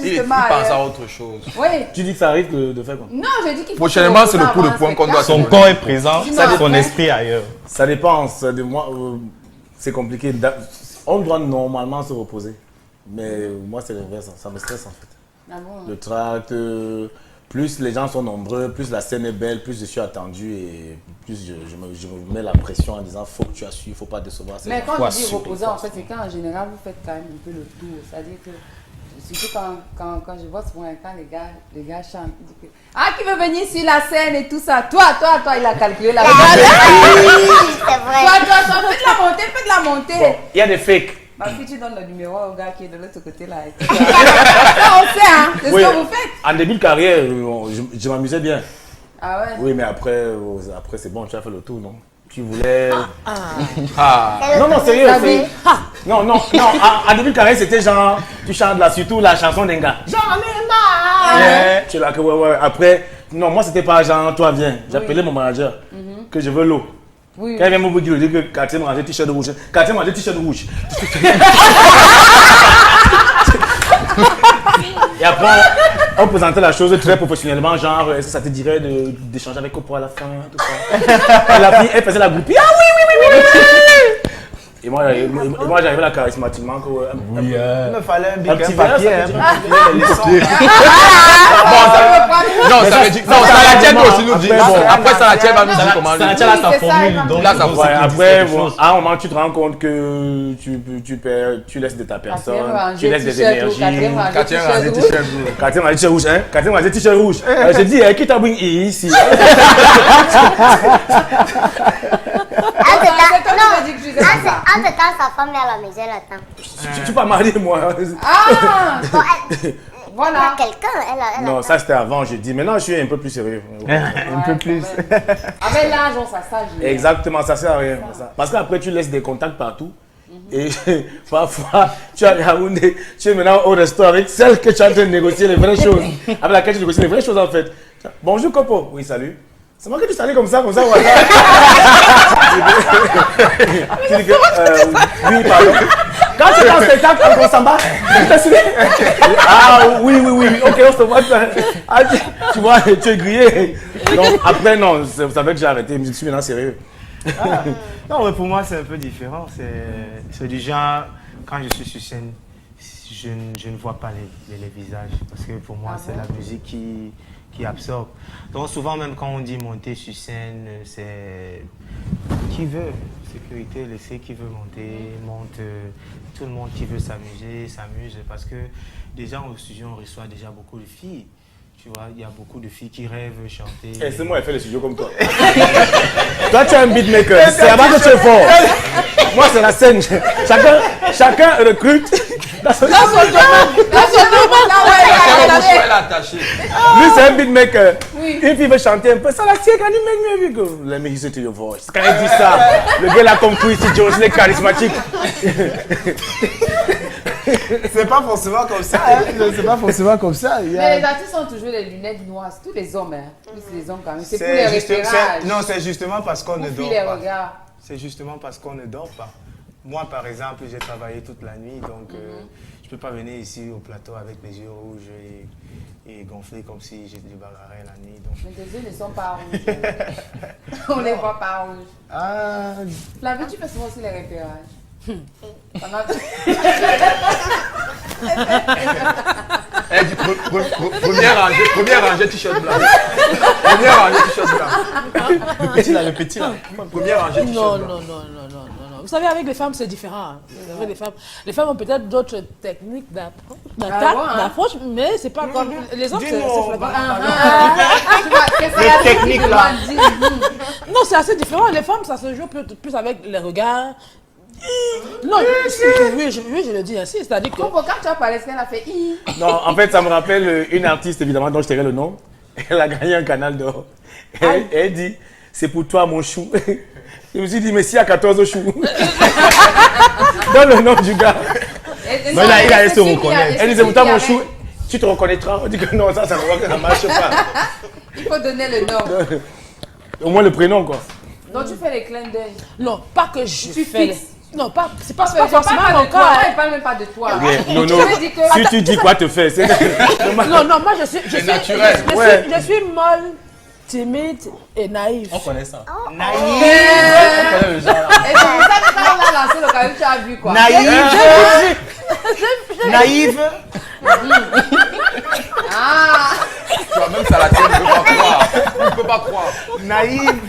Il pense à ailleurs. autre chose. Oui. Tu dis que ça arrive de faire quoi? Non, j'ai dit qu'il faut. Prochainement, c'est le coup de poing qu'on doit Son se corps est présent, Sinon, son après- esprit ailleurs. Ça dépend. C'est compliqué. On doit normalement se reposer. Mais moi, c'est l'inverse. Ça me stresse en fait. Ah bon? Le tract, plus les gens sont nombreux, plus la scène est belle, plus je suis attendu et plus je me mets la pression en disant faut que tu assumes, faut pas décevoir. Mais quand je dis reposer, en fait, c'est quand en général vous faites quand même un peu le tour. C'est-à-dire que, surtout quand je vois souvent quand les gars chantent, ils disent que, ah, qui veut venir sur la scène et tout ça. Toi, il a calculé la oui, c'est vrai. Toi, fais de la montée. Il y a des fakes. Ma fille, tu donnes le numéro au gars qui est de l'autre côté là. Ça, on sait, hein. C'est Oui, ce que vous faites. en début de carrière, je m'amusais bien. Ah ouais? Oui, mais après c'est bon, tu as fait le tour, non? Tu voulais... Non, C'est sérieux. le premier. Non, en début de carrière, c'était genre, tu chantes là, surtout la chanson d'un gars. J'en ai marre. Tu es là que ouais. Après, non, moi, c'était pas genre, toi viens. J'appelais mon manager que je veux l'eau. Oui. Quand il vient me dire que Catherine m'a rangé t-shirt rouge. Catherine m'a rangé t-shirt rouge. Et après, on présentait la chose très professionnellement, genre, est-ce que ça te dirait d'échanger avec Copo à la fin, tout ça. Et la fille, elle faisait la groupie. Ah oui. Et moi, j'arrivais là charismatiquement. Il me fallait un petit papier. Non, ça veut dire. Non, ça la tienne aussi nous dit. Après, ça la tienne va nous dire comment. Ça la tienne, là, sa formule. Donc, là, ça formule. Après, à un moment, tu te rends compte que tu laisses de ta personne, tu laisses des énergies. Catherine a des t-shirts rouges. Catherine a des t-shirts rouges, hein? Catherine a des t-shirts rouges. J'ai dit, qui t'a pris ici? Entre-temps, sa femme est à la maison, elle attend. Tu peux pas marier, moi. Ah! Voilà. Quelqu'un, elle Non, ça c'était avant, je dis. Maintenant, je suis un peu plus sérieux. Un peu plus. Avec l'âge, on s'assage. Exactement, ça sert à rien. Parce qu'après, tu laisses des contacts partout. Et parfois, tu es à Yaoundé, tu es maintenant au resto avec celle que tu es en train de négocier les vraies choses. Avec laquelle tu négocies les vraies choses en fait. Bonjour Copo. Oui, salut. C'est moi que tu salues comme ça, ou ça. Tu dis que, oui, pardon. Quand tu es dans le spectacle, on s'en bat. Ah oui, ok, on se voit. Ah, tu vois, tu es grillé. Donc après, non, vous savez que j'ai arrêté, je suis maintenant sérieux. Non, mais pour moi, c'est un peu différent. C'est du genre, quand je suis sur scène, je ne vois pas les visages. Parce que pour moi, c'est la musique qui absorbe. Donc souvent, même quand on dit monter sur scène, c'est qui veut. Sécurité, laisser qui veut monter, monte. Tout le monde qui veut s'amuser, s'amuse. Parce que déjà, au studio, on reçoit déjà beaucoup de filles. Tu vois, il y a beaucoup de filles qui rêvent chanter. Et c'est moi qui fais le studio comme toi. Toi, tu es un beatmaker. C'est avant que tu es fort. Moi, c'est la scène. Chacun recrute dans son domaine. Lui, c'est un beatmaker. Une fille veut chanter un peu. Ça la tient quand il make music. Let me listen to your voice. Quand il dit ça, le gars l'a compris. C'est Jones, il est charismatique. C'est pas forcément comme ça. C'est pas forcément comme ça. Mais les artistes ont toujours les lunettes noires. C'est tous les hommes. Plus les hommes quand même. C'est pour les repérages. Non, c'est justement parce qu'on ne dort pas. Regards. C'est justement parce qu'on ne dort pas. Moi, par exemple, j'ai travaillé toute la nuit, donc je ne peux pas venir ici au plateau avec les yeux rouges et gonflés comme si je débarrasserais la nuit. Donc. Mais tes yeux ne sont pas rouges. On ne les voit pas rouges. Flavie, tu fais souvent aussi les repérages. Elle dit première rangée t-shirt blanc. Première rangée t-shirt blanc. Le petit là. Première rangée t-shirt blanc. Non. Vous savez, avec les femmes, c'est différent. Les femmes ont peut-être d'autres techniques d'approche, mais c'est pas comme les hommes. Les techniques là. Non, c'est assez différent. Les femmes, ça se joue plus avec les regards. Non, oui, je le dis ainsi, c'est-à-dire que... Quand tu as parlé, est-ce qu'elle a fait I? Non, en fait, ça me rappelle une artiste, évidemment, dont je tairai le nom. Elle a gagné un canal d'or. Elle dit, c'est pour toi, mon chou. Je me suis dit, mais s'il y a 14 choux. Dans le nom du gars. Mais là, il a se reconnaître. Elle dit, c'est pour toi, mon chou. Tu te reconnaîtras. On dit que non, ça ne marche pas. Il faut donner le nom. Au moins le prénom, quoi. Donc tu fais les clins d'œil. Non, pas que je tu fais. Fixes. Non, c'est pas forcément mon cas. Moi, je parle même pas de toi. Non, si tu dis quoi te faire, c'est... Non, moi je suis naturel. Je suis molle, timide et naïve. On connaît ça. Naïve. Et c'est pour ça que quand on a lancé le caillou, tu as vu quoi? Naïve. Ah. Toi-même, ça la tient, on ne peut pas croire. Naïve.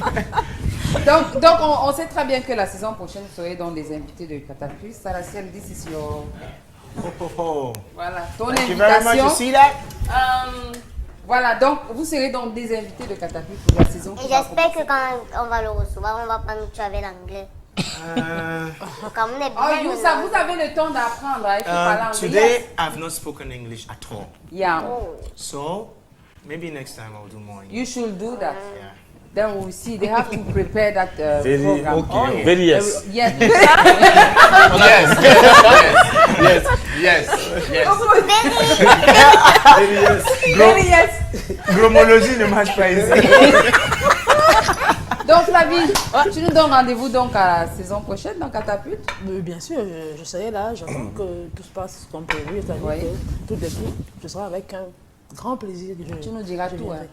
Donc on sait très bien que la saison prochaine, vous serez dans des invités de Catapult. Sarah Ciel, this is your... Voilà, ton invitation. Voilà, donc vous serez dans des invités de Catapult pour la saison. Et j'espère que quand on va le recevoir, on va pas nous tuer avec l'anglais. Comme on est bien, vous avez le temps d'apprendre, il faut parler anglais. Today, I've not spoken English at all. Yeah. So, maybe next time I'll do more English. You should do that. Yeah. Then we'll see. They have to prepare that program. Okay. Oh, yeah. Very yes. Yes. Yes. Very yes. Gromologie ne marche pas ici. Donc Flavie, tu nous donnes rendez-vous donc à la saison prochaine dans Catapulte? Bien sûr, je serai là, j'attends que tout se passe comme prévu, c'est-à-dire que toute l'équipe, je serai avec un grand plaisir. Tu nous diras tout, hein.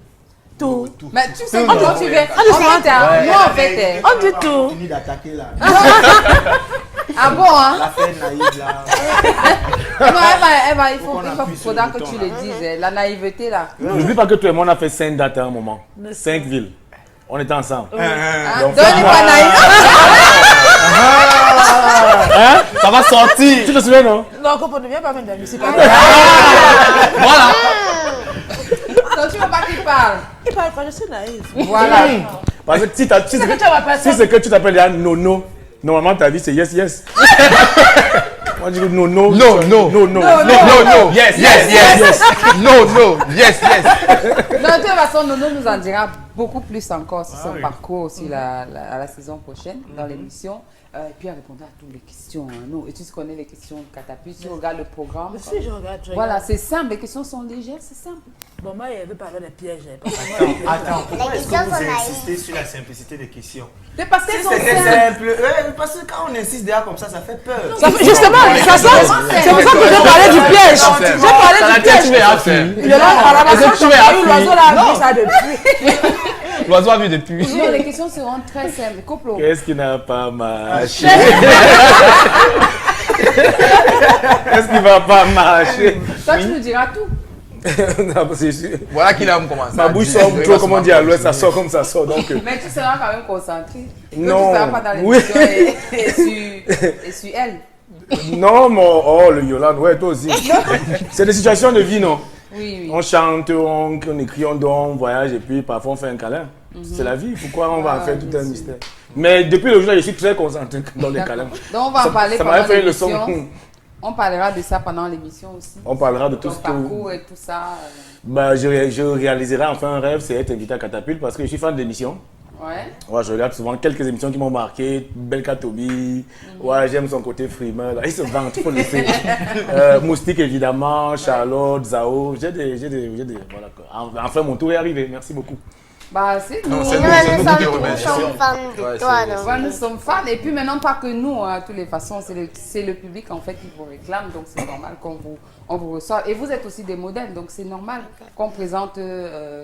Tout. Mais tu sais comment tu viens. Nous en fait. On dit tout. Fini d'attaquer là. Ah bon, hein? La fête naïve là. Non, il faudra que tu le dises, la naïveté là. N'oublie pas que toi et moi on a fait 5 dates à un moment. 5 villes. On était ensemble. Donc il n'est pas naïf. Hein? Ça va sortir. Tu te souviens, non? Non, on ne vient pas mettre de la musique. Voilà. Donc tu ne veux pas qu'il parle? Il parle pas, je suis naïf. Voilà. Parce que si c'est que tu t'appelles déjà Nono, normalement ta vie c'est yes, yes. On dit no, no. No, no. No, no. Yes, yes, yes. No, no. Yes, yes. Non, de toute façon, Nono nous en dira beaucoup plus encore sur son parcours aussi à la saison prochaine dans l'émission. Et puis, elle répondra à toutes les questions. Hein. Et tu connais les questions de Catapulte, tu regardes le programme. Si, je regarde. Voilà, c'est simple. Les questions sont légères, c'est simple. Bon, moi, elle veut parler des pièges. Attends, pourquoi est-ce que vous insistez sur la simplicité des questions? C'est parce qu'elles sont C'était simples. simple. Parce que quand on insiste déjà comme ça fait peur. Justement, c'est pour ça que j'ai parlé du piège. J'ai parlé du piège. Il y a l'oiseau là, ça depuis. L'oiseau a vu depuis. Non, les questions seront très simples. Coplo. Qu'est-ce qui n'a pas marché? Qu'est-ce qui va pas marcher? Toi, tu nous diras tout. Non, c'est sûr. Voilà qu'il a commencé. Ma bouche sort trop, comme on dit à l'ouest, ça sort comme ça sort. Donc... Mais tu seras quand même concentré. Non. Tu ne seras pas dans l'émission et sur elle. Non, oh, le Yolande, ouais, toi aussi. C'est des situations de vie, non? Oui. On chante, on écrit, on dort, on voyage et puis parfois on fait un câlin. C'est la vie, pourquoi on va en faire tout un mystère? Mais depuis le jour, je suis très concentré dans les câlins. Donc on va en parler pendant l'émission. On parlera de ça pendant l'émission aussi. On parlera de tout ce que... parcours et tout ça. Bah, je réaliserai enfin un rêve, c'est être invité à Catapulte parce que je suis fan d'émissions. Ouais, je regarde souvent quelques émissions qui m'ont marqué. Belka Toby, ouais, j'aime son côté frimeur. Là. Il se vante, il faut le laisser. Moustique évidemment, Charlotte, Zao. J'ai des voilà. Enfin, mon tour est arrivé. Merci beaucoup. Bah, c'est nous. Nous sommes fans de toi, non? Nous sommes fans. Et puis maintenant, pas que nous, hein, de toutes les façons, c'est le public en fait qui vous réclame. Donc c'est normal on vous reçoit. Et vous êtes aussi des modèles, donc c'est normal qu'on présente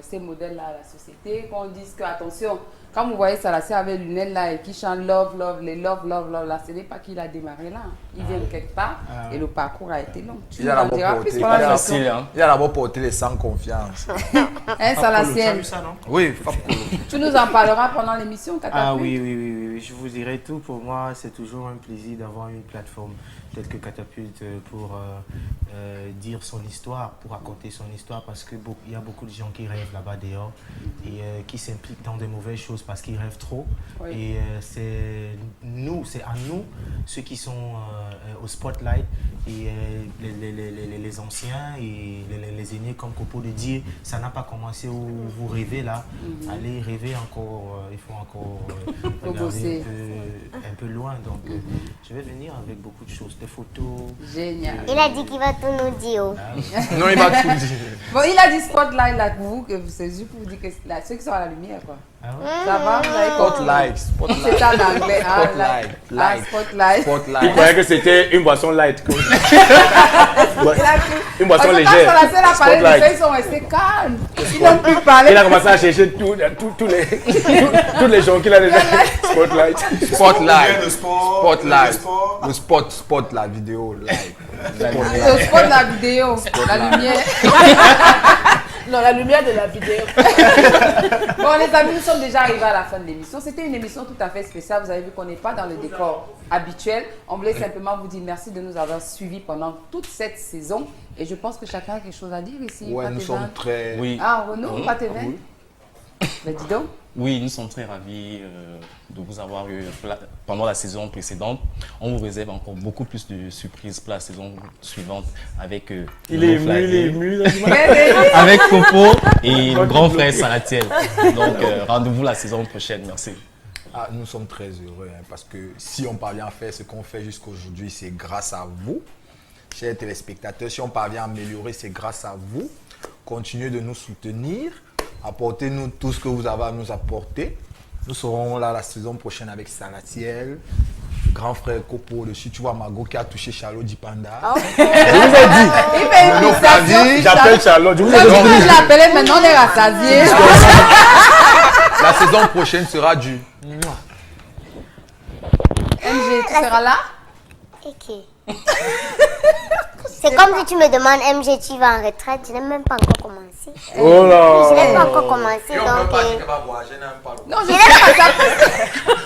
ces modèles-là à la société, qu'on dise que, attention, quand vous voyez Salaciel avec les lunettes là et qui chante love, love, les love, love, love, là, ce n'est pas qu'il a démarré là. Il vient de quelque part et le parcours a été long. Il a d'abord porté les sans confiance. Hein, Salaciel? Oui, tu nous en parleras pendant l'émission, Catapulte? Ah oui, je vous dirai tout. Pour moi, c'est toujours un plaisir d'avoir une plateforme telle que Catapulte pour dire son histoire, pour raconter son histoire, parce qu'il y a beaucoup de gens qui rêvent là-bas dehors et qui s'impliquent dans de mauvaises choses parce qu'ils rêvent trop. Oui. Et c'est à nous, ceux qui sont au spotlight, et les anciens et les aînés comme Copo, de dire ça n'a pas commencé où vous rêvez là. Allez rêver encore, il faut encore regarder un peu loin. Donc je vais venir avec beaucoup de choses, des photos. Génial. Il a dit qu'il va tout nous dire. Non, il va tout dire. Bon, il a dit spotlight là pour vous, que c'est juste pour vous dire que ceux qui sont à la lumière quoi. Ça va? Spotlight. C'est en anglais. Spotlight. Il croyait que c'était une boisson light. Une boisson légère. Quand Salaciel a parlé de ça, ils sont restés calmes. Ils n'ont plus parlé. Il a commencé à chercher tous les gens qu'il a déjà. Spotlight. Le spot, la vidéo, live. Le spot, la vidéo, la lumière. Non, la lumière de la vidéo. Bon, les amis, nous sommes déjà arrivés à la fin de l'émission. C'était une émission tout à fait spéciale. Vous avez vu qu'on n'est pas dans le décor habituel. On voulait simplement vous dire merci de nous avoir suivis pendant toute cette saison. Et je pense que chacun a quelque chose à dire ici. Ouais, nous sommes très... Oui. Ah, Renaud, pas tes veines? Ben, dis donc. Oui, nous sommes très ravis de vous avoir eu pendant la saison précédente. On vous réserve encore beaucoup plus de surprises pour la saison suivante avec il est ému, avec Copo et le grand frère Salaciel. Donc rendez-vous la saison prochaine. Merci. Ah, nous sommes très heureux parce que si on parvient à faire ce qu'on fait jusqu'à aujourd'hui, c'est grâce à vous, chers téléspectateurs. Si on parvient à améliorer, c'est grâce à vous. Continuez de nous soutenir. Apportez-nous tout ce que vous avez à nous apporter. Nous serons là la saison prochaine avec Salatiel, grand frère Copo dessus. Tu vois Margot qui a touché Charlot Dipanda. Oh. Je vous ai dit. Il fait une fixation. J'appelle Charlotte. Je vous ai dit. Je l'appelais maintenant, on est rassasié. La saison prochaine sera du... MG, tu seras là? Ok. C'est comme si tu me demandes, MG, tu vas en retraite. Je n'ai même pas encore commencé. Oh là. Je n'ai pas encore commencé, donc... Non, je sais pas ça.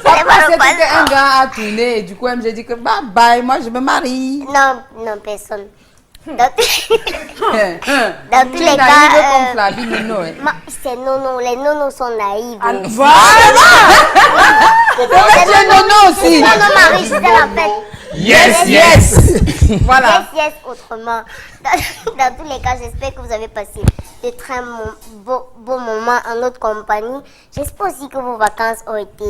Ça passait que un gars a tourné et du coup, MG dit que bye bye, moi je me marie. Non, non, personne. Dans tous les Tu es cas... naïve comme Flavie Nono, hein. C'est nono, les nonos sont naïfs. Voilà. C'est nono aussi. Nono Marie, je te rappelle. Yes. Voilà. Yes, autrement. Dans tous les cas, j'espère que vous avez passé de très beaux moments en notre compagnie. J'espère aussi que vos vacances ont été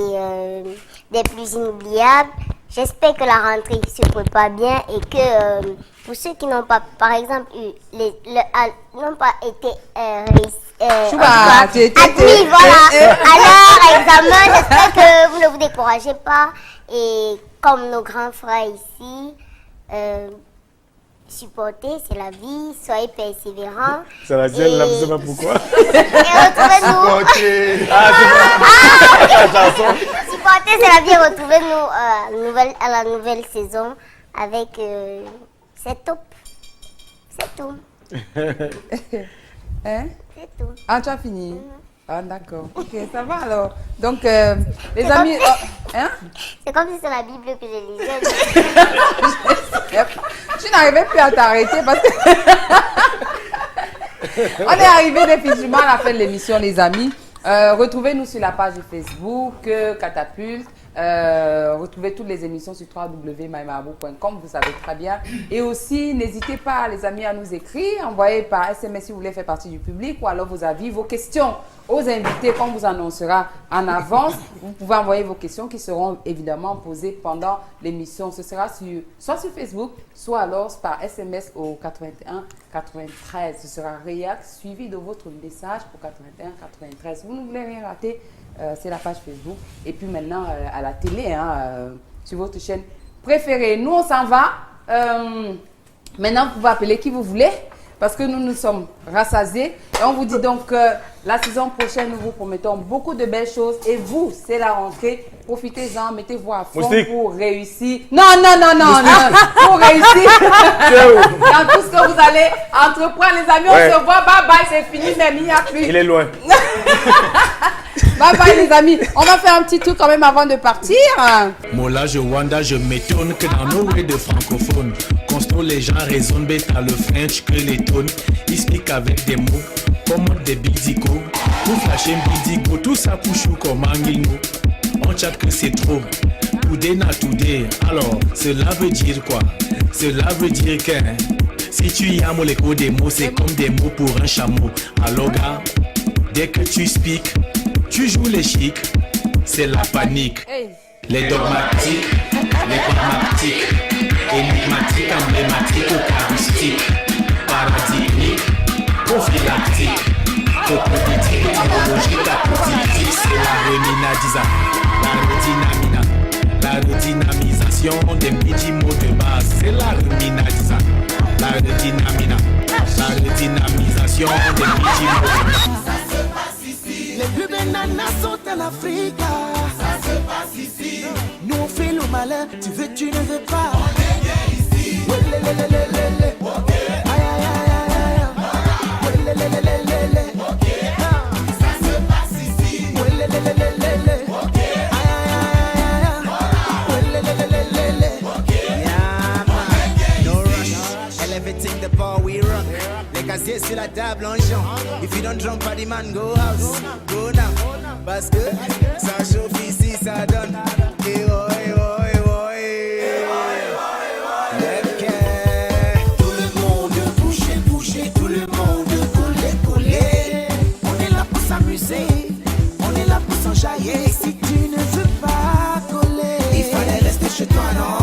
des plus inoubliables. J'espère que la rentrée se prépare bien et que pour ceux qui n'ont pas, par exemple, n'ont pas été admis, voilà, à leur examen, j'espère que vous ne vous découragez pas et comme nos grands frères ici, supportez, c'est la vie, soyez persévérants. Ça va dire, là, je sais pas pourquoi. Et retrouvez-nous. Supportez, c'est la vie, retrouvez-nous à la nouvelle saison avec c'est top. C'est tout. Hein? C'est tout. Ah, tu as fini? Ah, d'accord. Ok, ça va alors. Donc, les amis... hein? C'est comme si c'est la Bible que je lisais. Tu n'arrivais plus à t'arrêter parce que... On est arrivé définitivement à la fin de l'émission, les amis. Retrouvez-nous sur la page Facebook, Catapulte. Retrouvez toutes les émissions sur www.mymarabou.com, vous savez très bien. Et aussi, n'hésitez pas, les amis, à nous écrire. Envoyez par SMS si vous voulez faire partie du public ou alors vos avis, vos questions aux invités qu'on vous annoncera en avance. Vous pouvez envoyer vos questions qui seront évidemment posées pendant l'émission. Ce sera soit sur Facebook, soit alors par SMS au 81 93. Ce sera réact suivi de votre message pour 81 93. Vous ne voulez rien rater. C'est la page Facebook. Et puis maintenant, à la télé, sur votre chaîne préférée. Nous, on s'en va. Maintenant, vous pouvez appeler qui vous voulez. Parce que nous sommes rassasiés. Et on vous dit donc que la saison prochaine, nous vous promettons beaucoup de belles choses. Et vous, c'est la rentrée. Profitez-en, mettez-vous à fond pour réussir. Non. Pour réussir. Dans tout ce que vous allez entreprendre, les amis, on se voit. Bye bye, c'est fini, mais il n'y a plus. Il est loin. Bye bye les amis, on va faire un petit tour quand même avant de partir. Mola, je wanda, je m'étonne que dans nos rues de francophones, constant les gens raisonnent bête à le French que les tonnes. Ils speak avec des mots comme des bidico. Tout flasher bidigo, tout ça pour chou comme Anguino. On chatte que c'est trop. Today na today. Alors, cela veut dire quoi? Cela veut dire que si tu y as l'écho des mots, c'est comme des mots pour un chameau. Alors gars, dès que tu speak, tu joues les chics, c'est la panique. Les dogmatiques, les pragmatiques, énigmatiques, emblématiques, eucharistiques, paradigmiques, prophylactiques, coprolytiques, étymologiques, apodictiques, c'est la redynamisation des petits mots de base, c'est la redynamisation des petits mots de base. Les plus belles nanas sont en Afrique. Ça se passe ici. Nous on fait le malin. Tu veux, tu ne veux pas. On est bien ici. Ok. Aïe aïe aïe aïe. Ok. Ça se passe ici. Ok. Aïe aïe aïe. Ok. No rush. Elevating the bar, we rock. Les casiers sur la table en chant. If you don't jump, party man, go house. Go down. Parce que ça chauffe ici, ça donne. Et oh, et oh, et oh, et tout le monde bouger, tout le monde coller. On est là pour s'amuser, on est là pour s'enjailler. Si tu ne veux pas coller, il fallait rester chez toi, non?